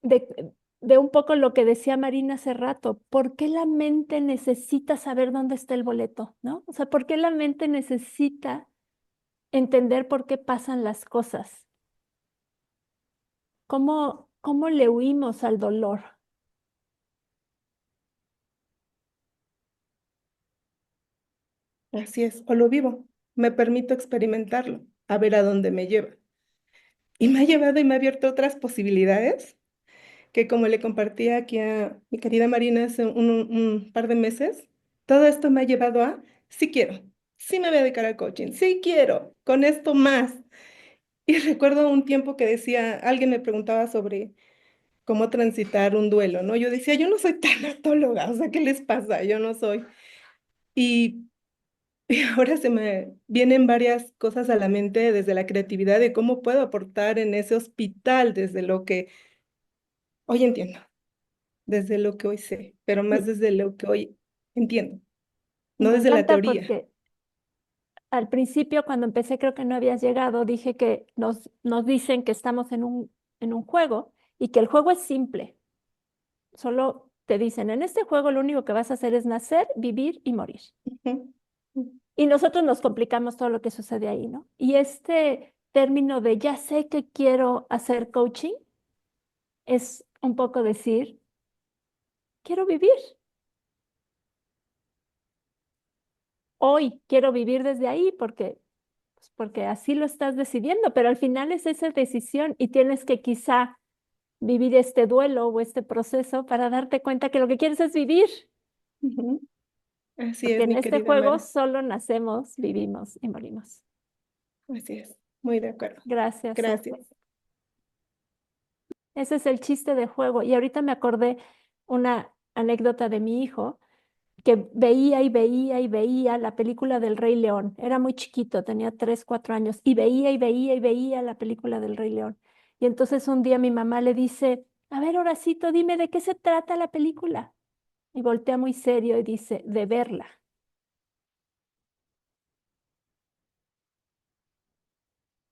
de un poco lo que decía Marina hace rato. ¿Por qué la mente necesita saber dónde está el boleto? ¿No? O sea, ¿por qué la mente necesita entender por qué pasan las cosas? ¿Cómo le huimos al dolor? así es, o lo vivo, me permito experimentarlo, a ver a dónde me lleva. Y me ha llevado y me ha abierto otras posibilidades que como le compartí aquí a mi querida Marina hace un par de meses, todo esto me ha llevado a, sí quiero, sí me voy a dedicar al coaching, sí quiero, con esto más. Y recuerdo un tiempo que decía, alguien me preguntaba sobre cómo transitar un duelo, ¿no? Yo decía, yo no soy tanatóloga, o sea, ¿qué les pasa? Yo no soy. Y, y ahora se me vienen varias cosas a la mente desde la creatividad de cómo puedo aportar en ese hospital desde lo que hoy entiendo, desde lo que hoy sé, pero más Y, desde lo que hoy entiendo, y no me desde la encanta teoría. porque al principio, cuando empecé, creo que no habías llegado, dije que nos dicen que estamos en un juego y que el juego es simple. Solo te dicen, en este juego lo único que vas a hacer es nacer, vivir y morir. Ujú, Y nosotros nos complicamos todo lo que sucede ahí, ¿no? Y este término de ya sé que quiero hacer coaching es un poco decir, quiero vivir. Hoy quiero vivir desde ahí porque así lo estás decidiendo, pero al final es esa decisión y tienes que quizá vivir este duelo o este proceso para darte cuenta que lo que quieres es vivir, ujú. Así porque es, en mi este querida juego Mara, solo nacemos, vivimos y morimos. así es, muy de acuerdo. Gracias, Gracias. Sophie. Ese es el chiste de juego. Y ahorita me acordé una anécdota de mi hijo que veía y veía y veía la película del Rey León. Era muy chiquito, tenía 3, 4 años, y veía y veía y veía la película del Rey León. Y entonces un día mi mamá le dice, a ver, Horacito, dime de qué se trata la película. Y voltea muy serio y dice, de verla.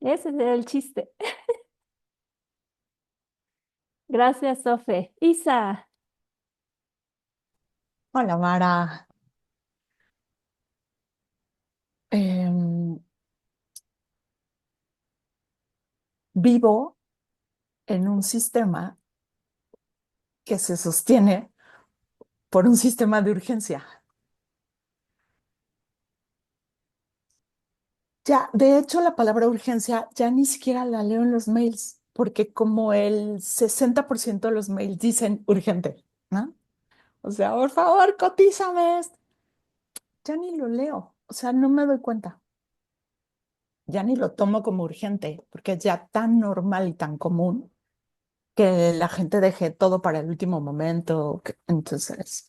Ese era el chiste. Gracias, Sofe. Isa, Hola, Mara. Em, Vivo en un sistema que se sostiene por un sistema de urgencia. Ya, de hecho, la palabra urgencia ya ni siquiera la leo en los mails, porque como el 60% de los mails dicen urgente, ¿no? O sea, por favor, cotízame esto. Ya ni lo leo, o sea, no me doy cuenta. ya ni lo tomo como urgente, porque es ya tan normal y tan común que la gente deje todo para el último momento. Entonces,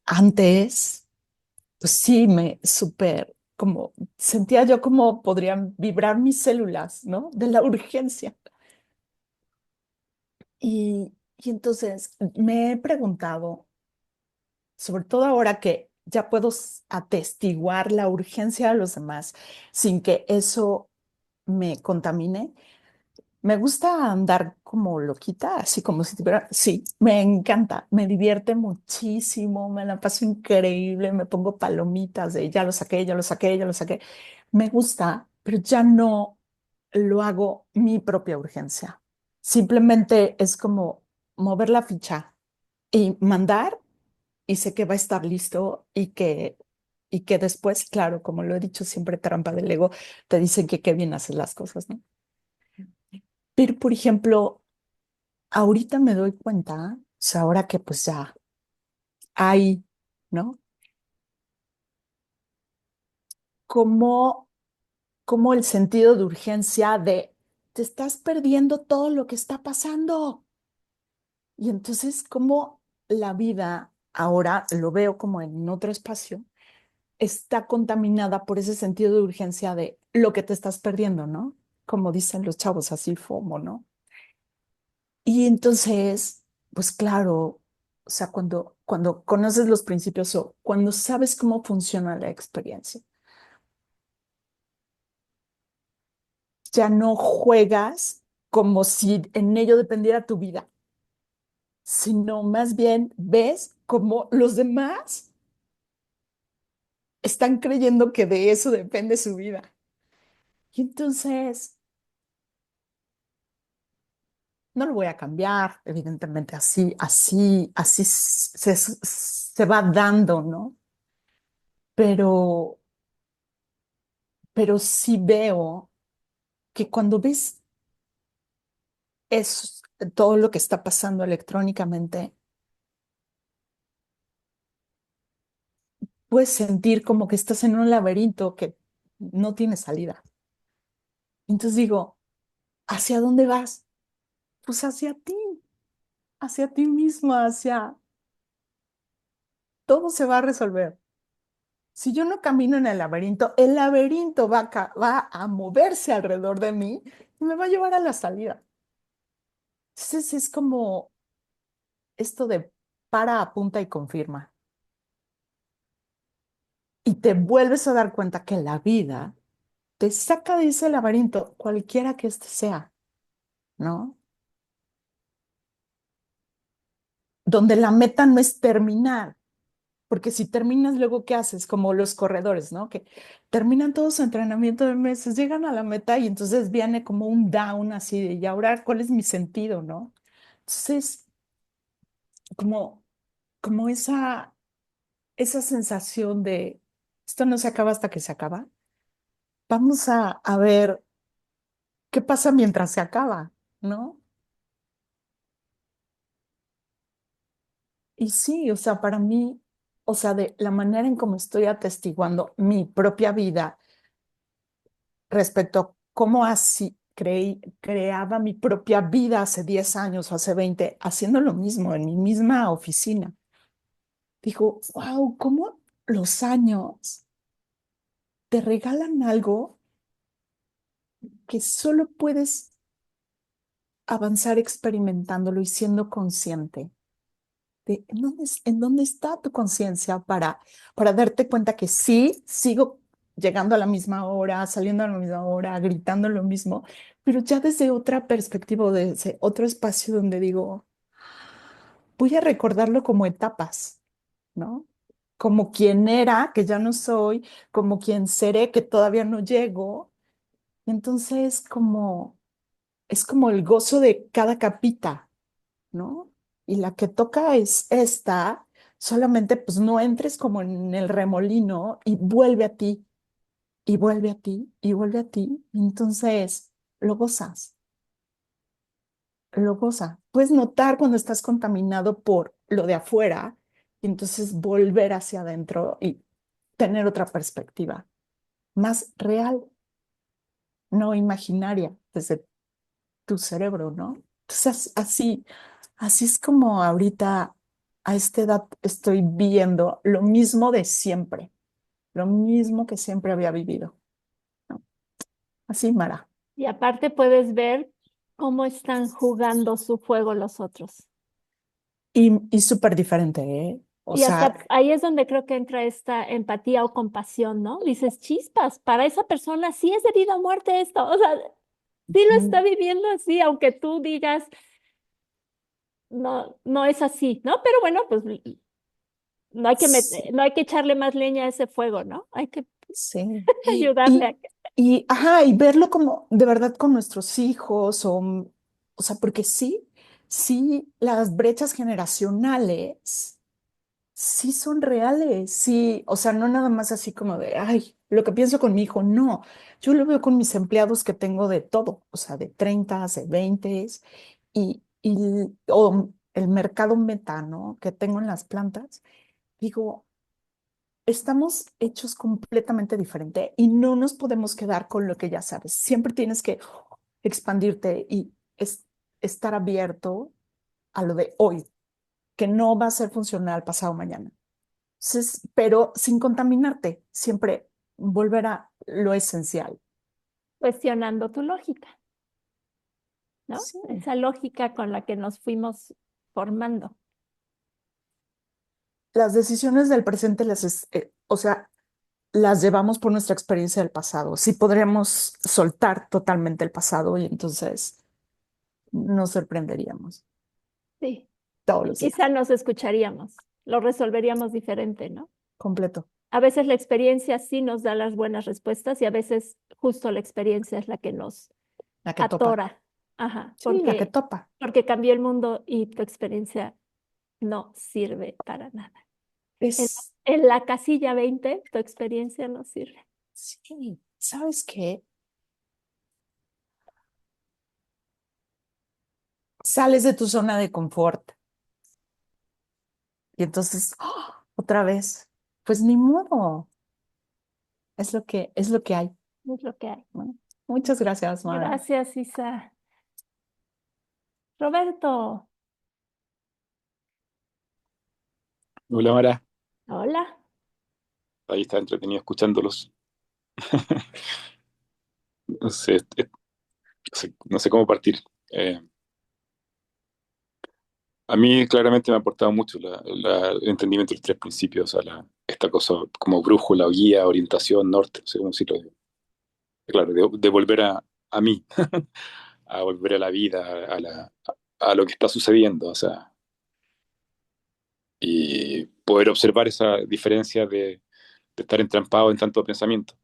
antes, pues sí, me súper, como, sentía yo como podrían vibrar mis células, ¿no? De la urgencia. Y entonces me he preguntado, sobre todo ahora que ya puedo atestiguar la urgencia de los demás sin que eso me contamine. Me gusta andar como loquita, así como si tuviera, sí, me encanta, me divierte muchísimo, me la paso increíble, me pongo palomitas de ya lo saqué, ya lo saqué, ya lo saqué. Me gusta, pero ya no lo hago mi propia urgencia. Simplemente es como mover la ficha y mandar y sé que va a estar listo y que después, claro, como lo he dicho siempre, trampa del ego, te dicen que qué bien haces las cosas, ¿no? Pero, por ejemplo, ahorita me doy cuenta, o sea, ahora que pues ya hay, ¿no? Como, como el sentido de urgencia de te estás perdiendo todo lo que está pasando. Y entonces, como la vida ahora lo veo como en otro espacio, está contaminada por ese sentido de urgencia de lo que te estás perdiendo, ¿no? Como dicen los chavos, así FOMO, ¿no? Y entonces, pues claro, o sea, cuando conoces los principios o cuando sabes cómo funciona la experiencia, ya no juegas como si en ello dependiera tu vida, sino más bien ves cómo los demás están creyendo que de eso depende su vida. Y entonces, no lo voy a cambiar, evidentemente, así se va dando, ¿no? Pero, pero sí veo que cuando ves es todo lo que está pasando electrónicamente, puedes sentir como que estás en un laberinto que no tiene salida. Entonces digo, ¿hacia dónde vas? Pues hacia ti mismo, hacia todo se va a resolver. Si yo no camino en el laberinto va a moverse alrededor de mí y me va a llevar a la salida. Entonces es como esto de para, apunta y confirma. Y te vuelves a dar cuenta que la vida te saca de ese laberinto, cualquiera que este sea, ¿no? Donde la meta no es terminar, porque si terminas, luego, ¿qué haces? Como los corredores, ¿no? Que terminan todo su entrenamiento de meses, llegan a la meta y entonces viene como un down así de, ¿y ahora cuál es mi sentido, no? Entonces, como, como esa sensación de, esto no se acaba hasta que se acaba. Vamos a ver qué pasa mientras se acaba, ¿no? Y sí, o sea, para mí, o sea, de la manera en cómo estoy atestiguando mi propia vida respecto a cómo así creaba mi propia vida hace 10 años o hace 20 haciendo lo mismo en mi misma oficina. Digo, wow, cómo los años te regalan algo que solo puedes avanzar experimentándolo y siendo consciente. De en dónde está tu conciencia para darte cuenta que sí, sigo llegando a la misma hora, saliendo a la misma hora, gritando lo mismo, pero ya desde otra perspectiva, desde otro espacio donde digo, voy a recordarlo como etapas, ¿no? Como quien era, que ya no soy, como quien seré, que todavía no llego. Entonces, es como el gozo de cada capita, ¿no? Y la que toca es esta, solamente pues no entres como en el remolino y vuelve a ti, y vuelve a ti, y vuelve a ti. Y entonces lo gozas, lo gozas. Puedes notar cuando estás contaminado por lo de afuera y entonces volver hacia adentro y tener otra perspectiva más real, no imaginaria, desde tu cerebro, ¿no? Entonces, así es como ahorita, a esta edad, estoy viendo lo mismo de siempre, lo mismo que siempre había vivido, ¿no? Así, Mara. Y aparte puedes ver cómo están jugando su juego los otros. Y súper diferente, ¿eh? O Y sea, hasta ahí es donde creo que entra esta empatía o compasión, ¿no? Dices, chispas, para esa persona sí es de vida o muerte esto. O sea, sí lo está viviendo así, aunque tú digas, no, no es así, ¿no? Pero bueno, pues no hay que sí, no hay que echarle más leña a ese fuego, ¿no? Hay que sí. ayudarle Y, a que... ajá, y verlo como de verdad con nuestros hijos, o sea, porque sí, las brechas generacionales sí son reales, sí, o sea, no nada más así como de, ay, lo que pienso con mi hijo, no, yo lo veo con mis empleados que tengo de todo, o sea, de 30, de 20, o el mercado metano que tengo en las plantas, digo, estamos hechos completamente diferente y no nos podemos quedar con lo que ya sabes. Siempre tienes que expandirte y estar abierto a lo de hoy, que no va a ser funcional pasado mañana. Entonces, pero sin contaminarte, siempre volver a lo esencial. cuestionando tu lógica, ¿no? Sí, Esa lógica con la que nos fuimos formando. las decisiones del presente, o sea, las llevamos por nuestra experiencia del pasado. Sí podríamos soltar totalmente el pasado y entonces nos sorprenderíamos Sí, todos y los días. quizá nos escucharíamos, lo resolveríamos diferente, ¿no? Completo. A veces la experiencia sí nos da las buenas respuestas y a veces justo la experiencia es la que nos La que topa. atora. Ajá, Sí, la que topa. porque cambió el mundo y tu experiencia no sirve para nada. En, Es, en la casilla 20 tu experiencia no sirve. sí, ¿sabes qué? Sales de tu zona de confort y entonces, otra vez, pues ni modo, es lo que hay. Es lo que hay. Bueno, muchas gracias, Mara. Gracias, Isa. Roberto, Hola Mara, hola. ahí está entretenido escuchándolos. No sé, no sé cómo partir. Eh, a mí claramente me ha aportado mucho el entendimiento de los tres principios, o sea, esta cosa como brújula o guía, orientación, norte, no sé cómo decirlo. Claro, de volver a mí, a volver a la vida, a lo que está sucediendo, o sea, y poder observar esa diferencia de estar entrampado en tanto pensamiento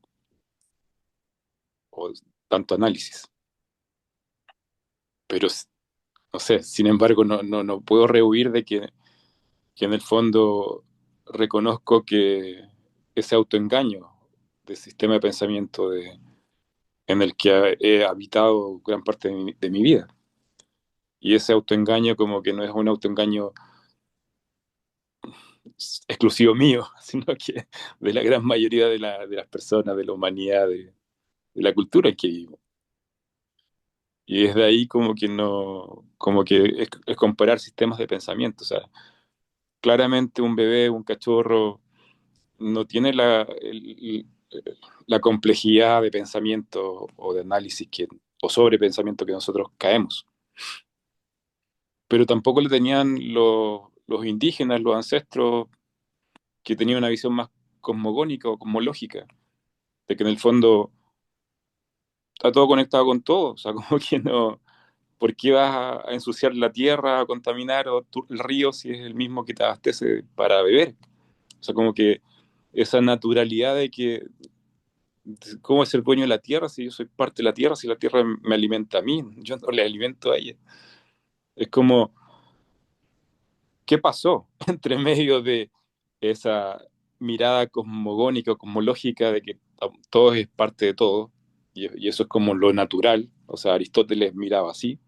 o tanto análisis. Pero no sé, sin embargo, no puedo rehuir de que en el fondo reconozco que ese autoengaño del sistema de pensamiento en el que he habitado gran parte de mi vida. Y ese autoengaño como que no es un autoengaño exclusivo mío, sino que de la gran mayoría de las personas, de la humanidad, de la cultura en que vivo. Y desde ahí como que no, como que es comparar sistemas de pensamiento. O sea, claramente un bebé, un cachorro, no tiene la complejidad de pensamiento o de análisis o sobre pensamiento que nosotros caemos. Pero tampoco le tenían los indígenas, los ancestros, que tenían una visión más cosmogónica o cosmológica, de que en el fondo está todo conectado con todo. O sea, como que no, ¿por qué vas a ensuciar la tierra, a contaminar el río si es el mismo que te abastece para beber? O sea, como que esa naturalidad de que ¿cómo es el dueño de la tierra si yo soy parte de la tierra, si la tierra me alimenta a mí, yo no le alimento a ella? Es como, ¿qué pasó entre medio de esa mirada cosmogónica o cosmológica de que todo es parte de todo? Y eso es como lo natural, o sea, Aristóteles miraba así,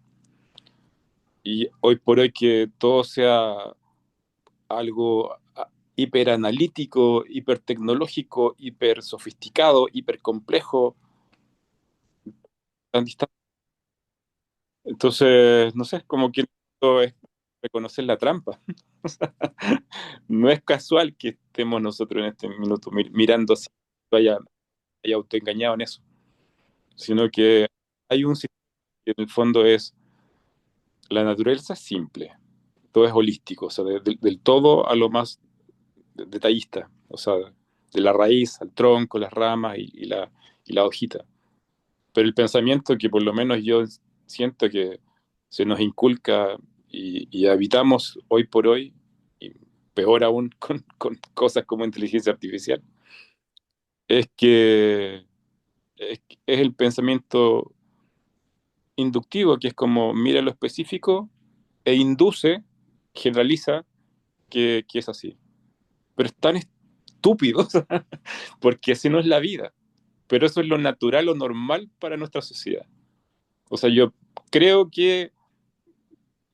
y hoy por hoy que todo sea algo hiperanalítico, hipertecnológico, hiper sofisticado, hipercomplejo, tan distante. Entonces, no sé, como que esto es reconocer la trampa. O sea, no es casual que estemos nosotros en este minuto mirando así, haya autoengañado en eso, sino que hay un sistema que en el fondo es, la naturaleza es simple, todo es holístico, o sea, del todo a lo más detallista, o sea, de la raíz al tronco, las ramas y la hojita. Pero el pensamiento que por lo menos yo siento que se nos inculca y habitamos hoy por hoy, y peor aún con cosas como inteligencia artificial, es que es el pensamiento inductivo, que es como mira lo específico e induce, generaliza que es así. Pero es tan estúpido, o sea, porque así no es la vida. Pero eso es lo natural o normal para nuestra sociedad. O sea, yo creo que,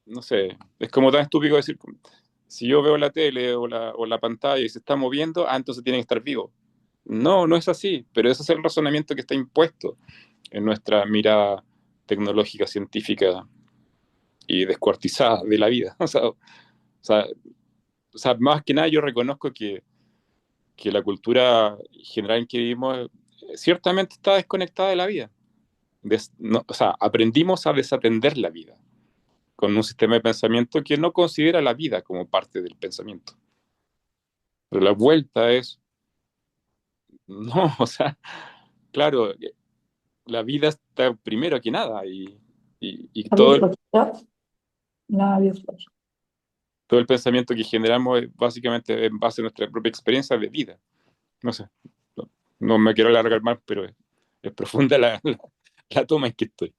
no sé, es como tan estúpido decir, si yo veo la tele o la pantalla y se está moviendo, entonces tiene que estar vivo. No, no es así, pero ese es el razonamiento que está impuesto en nuestra mirada tecnológica, científica y descuartizada de la vida. Sea, más que nada yo reconozco que la cultura general en que vivimos ciertamente está desconectada de la vida. No, o sea, aprendimos a desatender la vida con un sistema de pensamiento que no considera la vida como parte del pensamiento. Pero la vuelta es, no, o sea, claro, la vida está primero que nada y todo el pensamiento que generamos es básicamente en base a nuestra propia experiencia de vida. No sé, no, no me quiero alargar más, pero es profunda la toma en que estoy,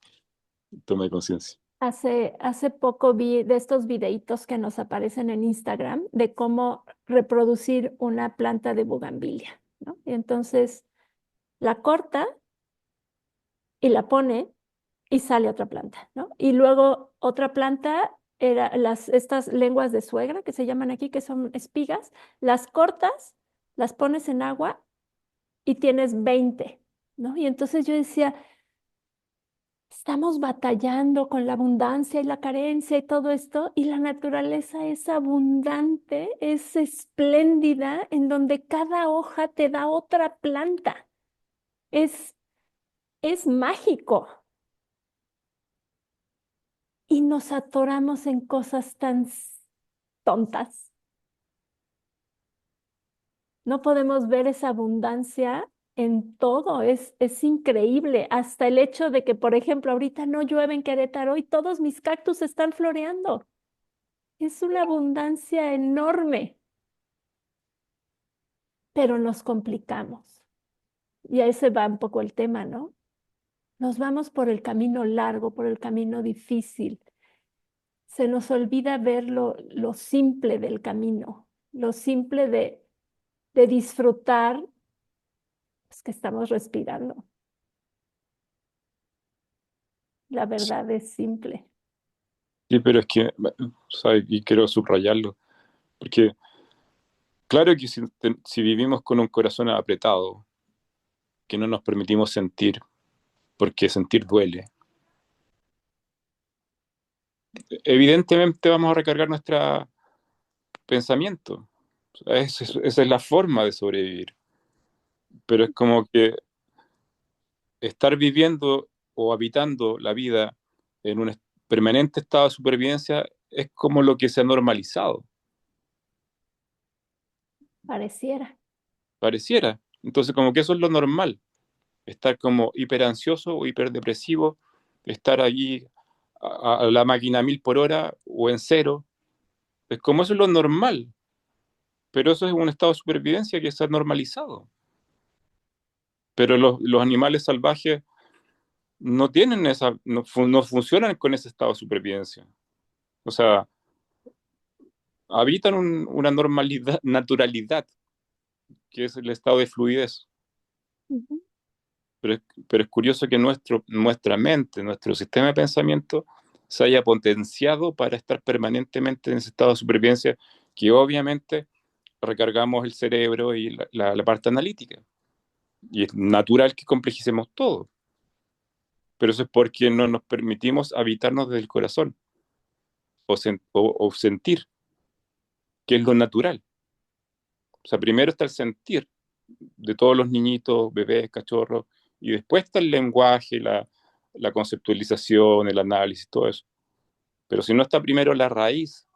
toma de conciencia. Hace poco vi de estos videitos que nos aparecen en Instagram de cómo reproducir una planta de bugambilia, ¿no? Y entonces la corta y la pone y sale otra planta, ¿no? Y luego otra planta era estas lenguas de suegra que se llaman aquí, que son espigas, las cortas, las pones en agua y tienes 20, ¿no? Y entonces yo decía, estamos batallando con la abundancia y la carencia y todo esto, y la naturaleza es abundante, es espléndida, en donde cada hoja te da otra planta. Es, es mágico. Y nos atoramos en cosas tan tontas. No podemos ver esa abundancia en todo, es increíble. Hasta el hecho de que, por ejemplo, ahorita no llueve en Querétaro y todos mis cactus están floreando. Es una abundancia enorme, pero nos complicamos. Y a ese va un poco el tema, ¿no? Nos vamos por el camino largo, por el camino difícil. Se nos olvida ver lo simple del camino, lo simple de disfrutar pues, que estamos respirando. La verdad es simple. Sí, pero es que, o sea, y quiero subrayarlo, porque claro que si vivimos con un corazón apretado, que no nos permitimos sentir, porque sentir duele, evidentemente vamos a recargar nuestro pensamiento. O sea, esa es la forma de sobrevivir. Pero es como que estar viviendo o habitando la vida en un permanente estado de supervivencia es como lo que se ha normalizado, Pareciera. pareciera. Entonces, como que eso es lo normal, estar como hiperansioso o hiperdepresivo, estar allí a la máquina a 1000 por hora o en cero, es como eso es lo normal, pero eso es un estado de supervivencia que se ha normalizado. Pero los animales salvajes no tienen no funcionan con ese estado de supervivencia. O sea, habitan una normalidad, naturalidad, que es el estado de fluidez. Ujú. Pero, pero es curioso que nuestra mente, nuestro sistema de pensamiento se haya potenciado para estar permanentemente en ese estado de supervivencia que obviamente recargamos el cerebro y la parte analítica. Y es natural que complejicemos todo. Pero eso es porque no nos permitimos habitarnos desde el corazón o sentir, que es lo natural. O sea, primero está el sentir de todos los niñitos, bebés, cachorros, y después está el lenguaje, la conceptualización, el análisis, todo eso. Pero si no está primero la raíz,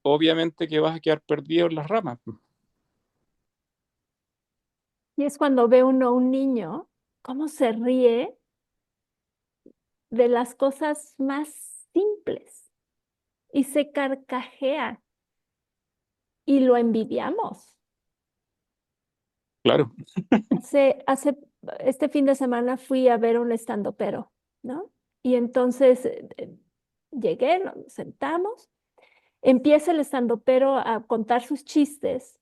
obviamente que vas a quedar perdido en las ramas. Y es cuando ve uno a un niño, cómo se ríe de las cosas más simples y se carcajea y lo envidiamos. Claro. Este fin de semana fui a ver un estandopero, ¿no? Y entonces llegué, nos sentamos, empieza el estandopero a contar sus chistes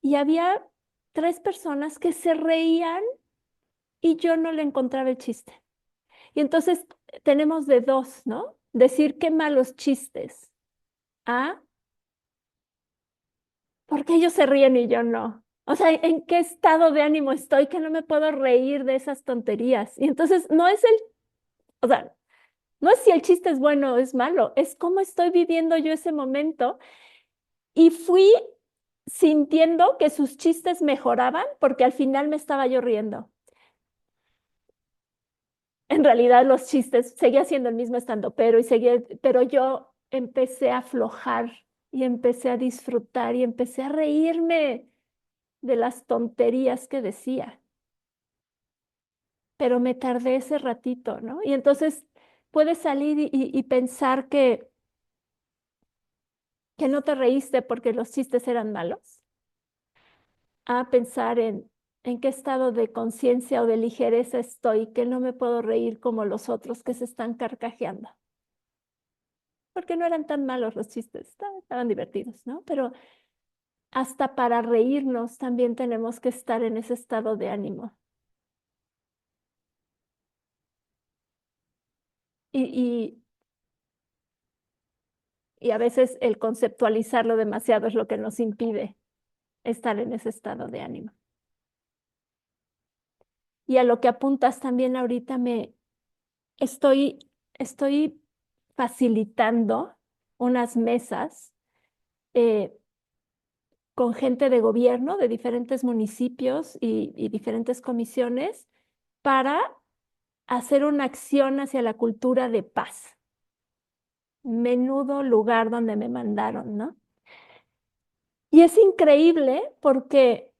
y había 3 personas que se reían y yo no le encontraba el chiste. Y entonces tenemos de dos, ¿no? Decir qué malos chistes. ¿Ah? ¿Por qué ellos se ríen y yo no? O sea, ¿en qué estado de ánimo estoy que no me puedo reír de esas tonterías? Y entonces no es o sea, no es si el chiste es bueno o es malo, es cómo estoy viviendo yo ese momento. Y fui sintiendo que sus chistes mejoraban porque al final me estaba yo riendo. En realidad los chistes, seguía siendo el mismo estandopero pero yo empecé a aflojar y empecé a disfrutar y empecé a reírme de las tonterías que decía. Pero me tardé ese ratito, ¿no? Y entonces puedes salir y pensar que no te reíste porque los chistes eran malos, a pensar en qué estado de conciencia o de ligereza estoy, que no me puedo reír como los otros que se están carcajeando. Porque no eran tan malos los chistes, estaban divertidos, ¿no? Pero hasta para reírnos también tenemos que estar en ese estado de ánimo. Y, y a veces el conceptualizarlo demasiado es lo que nos impide estar en ese estado de ánimo. Y a lo que apuntas también ahorita estoy facilitando unas mesas con gente de gobierno de diferentes municipios y diferentes comisiones para hacer una acción hacia la cultura de paz. Menudo lugar donde me mandaron, ¿no? Y es increíble porque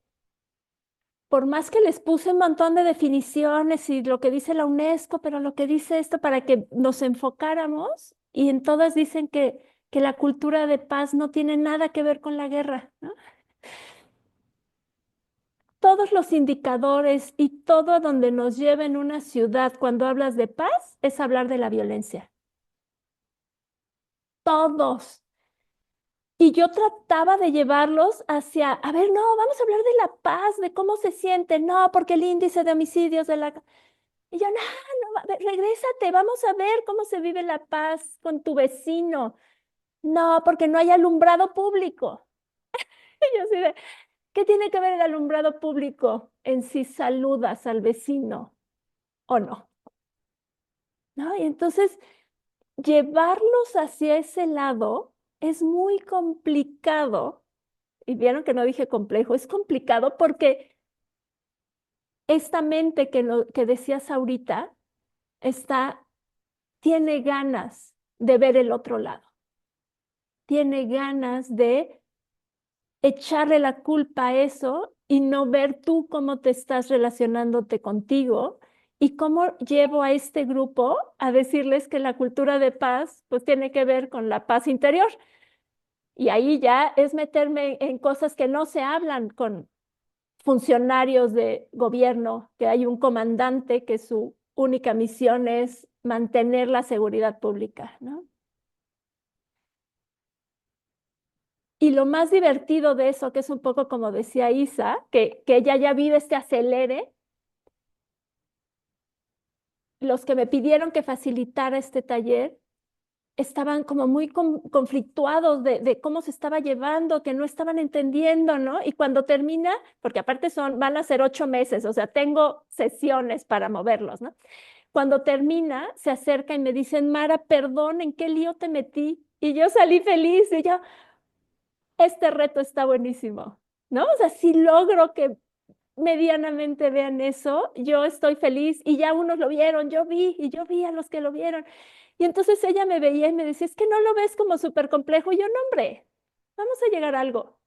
por más que les puse un montón de definiciones y lo que dice la UNESCO, pero lo que dice esto para que nos enfocáramos, y en todas dicen que la cultura de paz no tiene nada que ver con la guerra, ¿no? Todos los indicadores y todo a donde nos lleva en una ciudad cuando hablas de paz es hablar de la violencia. Todos. Y yo trataba de llevarlos hacia, a ver, no, vamos a hablar de la paz, de cómo se siente, no, porque el índice de homicidios de la... Y yo, no, regrésate, vamos a ver cómo se vive la paz con tu vecino. No, porque no hay alumbrado público. Y yo así de, ¿qué tiene que ver el alumbrado público en si saludas al vecino o no? ¿No? Y entonces, llevarlos hacia ese lado es muy complicado. Y vieron que no dije complejo, es complicado porque esta mente que decías ahorita tiene ganas de ver el otro lado, tiene ganas de echarle la culpa a eso y no ver tú cómo te estás relacionándote contigo y cómo llevo a este grupo a decirles que la cultura de paz pues tiene que ver con la paz interior. Y ahí ya es meterme en cosas que no se hablan con funcionarios de gobierno, que hay un comandante que su única misión es mantener la seguridad pública, ¿no? Y lo más divertido de eso, que es un poco como decía Isa, que ella ya vive este acelere, los que me pidieron que facilitara este taller estaban como muy conflictuados de cómo se estaba llevando, que no estaban entendiendo, ¿no? Y cuando termina, porque aparte van a ser 8 meses, o sea, tengo sesiones para moverlos, ¿no? Cuando termina, se acerca y me dicen, Mara, perdón, ¿en qué lío te metí? Y yo salí feliz y yo, este reto está buenísimo, ¿no? O sea, si logro que medianamente vean eso, yo estoy feliz y ya unos lo vieron, yo vi y yo vi a los que lo vieron. Y entonces ella me veía y me decía, es que no lo ves como súper complejo. Y yo, no, hombre, vamos a llegar a algo.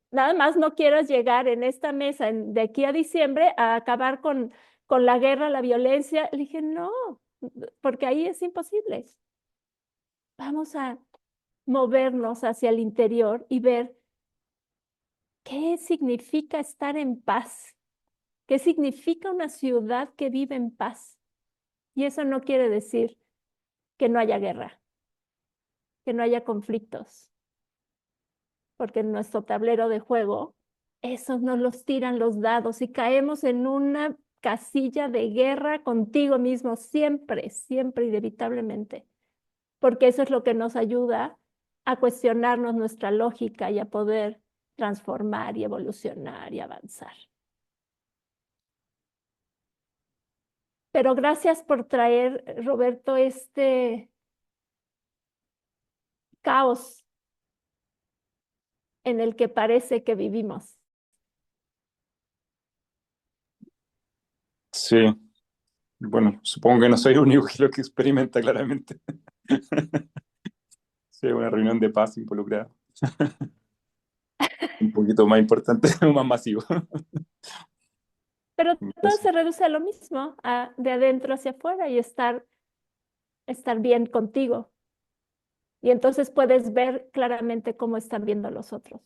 Nada más no quieras llegar en esta mesa de aquí a diciembre a acabar con la guerra, la violencia. Le dije, no, porque ahí es imposible. Vamos a movernos hacia el interior y ver qué significa estar en paz, qué significa una ciudad que vive en paz. Y eso no quiere decir que no haya guerra, que no haya conflictos, porque en nuestro tablero de juego, esos nos los tiran los dados y caemos en una casilla de guerra contigo mismo, siempre, siempre, inevitablemente, porque eso es lo que nos ayuda a cuestionarnos nuestra lógica y a poder transformar y evolucionar y avanzar. Pero gracias por traer, Roberto, este caos en el que parece que vivimos. Sí, bueno, supongo que no soy el único que lo que experimenta claramente. Sí, una reunión de paz involucrada. Un poquito más importante, más masivo. Pero todo se reduce a lo mismo, de adentro hacia afuera y estar bien contigo. Y entonces puedes ver claramente cómo están viendo los otros.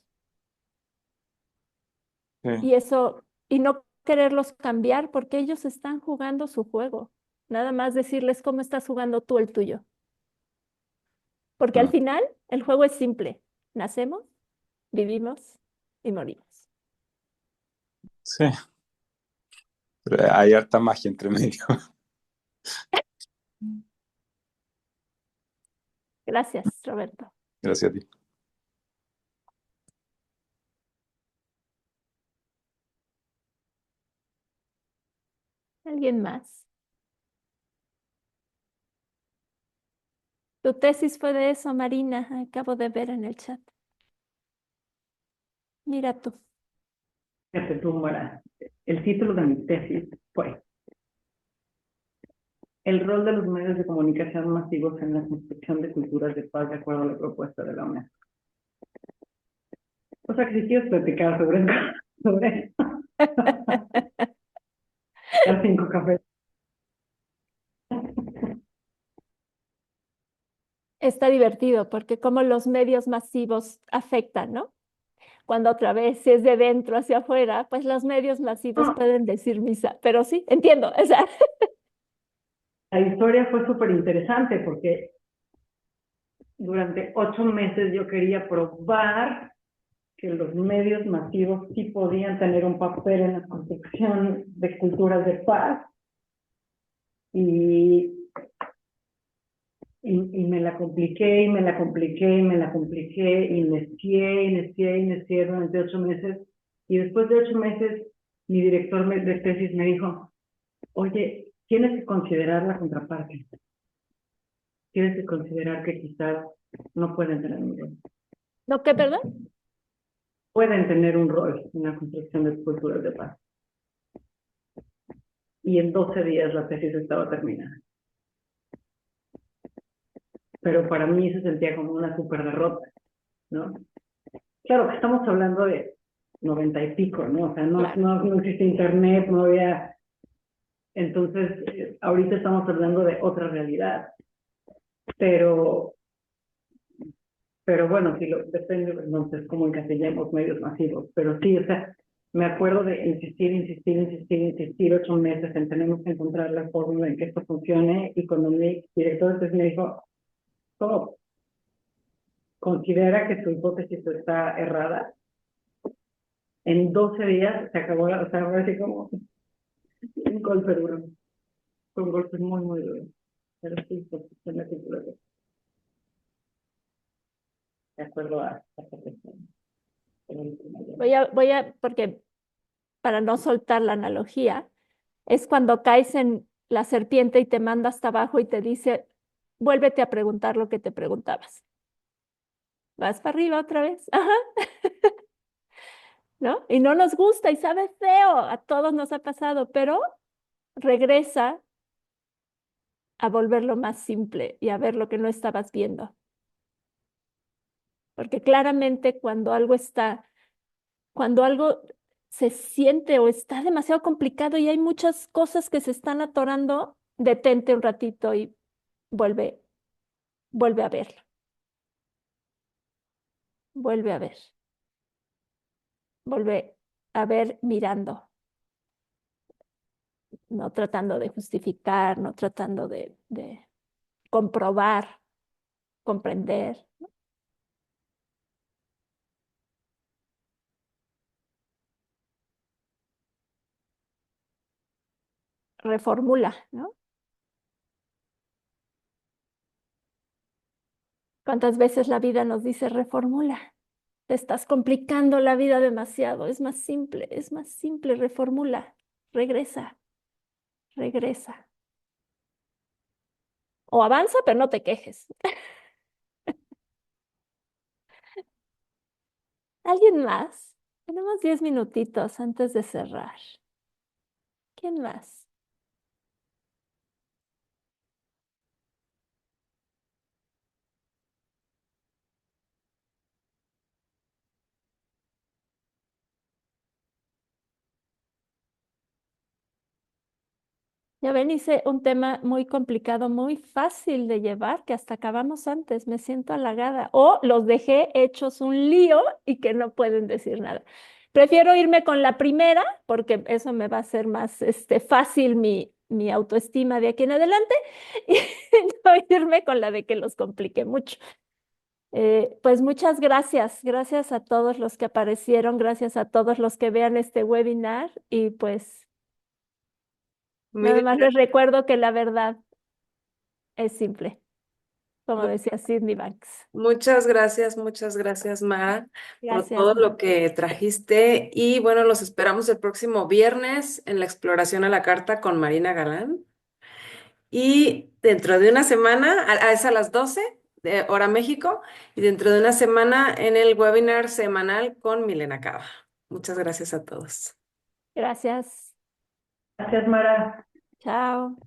Sí, Y eso, y no quererlos cambiar porque ellos están jugando su juego. Nada más decirles cómo estás jugando tú el tuyo. Porque al mm, final el juego es simple. Nacemos, vivimos y morimos. sí, pero hay harta magia entre medio. Gracias, Roberto. Gracias a ti. ¿Alguien más? Tu tesis fue de eso, Marina. Acabo de ver en el chat. Mira tú. Fíjate tú, Mara, el título de mi tesis fue El rol de los medios de comunicación masivos en la construcción de culturas de paz de acuerdo a la propuesta de la UNESCO. O sea que si quieres platicar sobre eso, dar 5 cafés. Está divertido porque como los medios masivos afectan, ¿no? Cuando otra vez, si es de dentro hacia afuera, pues los medios masivos pueden decir misa. Pero sí, entiendo. O sea, La historia fue súper interesante porque durante 8 meses yo quería probar que los medios masivos sí podían tener un papel en la construcción de culturas de paz y me la compliqué, y me la compliqué, y me la compliqué, y necié durante 8 meses. Y después de 8 meses, mi director de tesis me dijo, oye, tienes que considerar la contraparte. Tienes que considerar que quizás no pueden tener un rol. ¿no qué, perdón? Pueden tener un rol en la construcción de culturas de paz. Y en 12 días la tesis estaba terminada. Pero para mí se sentía como una súper derrota, ¿no? Claro que estamos hablando de 90 y pico, ¿no? O sea, Claro. no existe internet, no había... Entonces, ahorita estamos hablando de otra realidad. Pero bueno, si lo depende, entonces, cómo encasillamos medios masivos. Pero sí, o sea, me acuerdo de insistir 8 meses en tenemos que encontrar la fórmula en que esto funcione. Y cuando mi director entonces me dijo, ¿cómo? Considera que tu hipótesis está errada. En 12 días se acabó, o sea, ahora sí como un golpe duro. Fue un golpe muy, muy duro. Pero sí, se me circuló de acuerdo a esta cuestión. Porque para no soltar la analogía, es cuando caes en la serpiente y te manda hasta abajo y te dice, vuélvete a preguntar lo que te preguntabas. Vas para arriba otra vez. Ajá. ¿No? Y no nos gusta y sabe feo, a todos nos ha pasado, pero regresa a volverlo más simple y a ver lo que no estabas viendo. Porque claramente cuando algo se siente o está demasiado complicado y hay muchas cosas que se están atorando, detente un ratito y vuelve, vuelve a verlo, vuelve a ver, vuelve a ver mirando, no tratando de justificar, no tratando de comprobar, comprender. Reformula, ¿no? ¿Cuántas veces la vida nos dice reformula? Te estás complicando la vida demasiado, es más simple, reformula, regresa, regresa. O avanza, pero no te quejes. ¿Alguien más? Tenemos 10 minutitos antes de cerrar. ¿Quién más? Ya ven, hice un tema muy complicado, muy fácil de llevar, que hasta acabamos antes. Me siento halagada. O los dejé hechos un lío y que no pueden decir nada. Prefiero irme con la primera, porque eso me va a hacer más fácil mi autoestima de aquí en adelante, y no irme con la de que los compliqué mucho. Pues muchas gracias. Gracias a todos los que aparecieron, gracias a todos los que vean este webinar y pues nada Mil más les recuerdo que la verdad es simple, como Mu- decía Sydney Banks. muchas gracias, Mara, por Gracias, todo Ma. lo que trajiste. Y bueno, los esperamos el próximo viernes en la exploración a la carta con Marina Galán. Y dentro de una semana, es a las 12 de hora México, y dentro de una semana en el webinar semanal con Milena Cava. Muchas gracias a todos. Gracias. Gracias, Mara. Chao.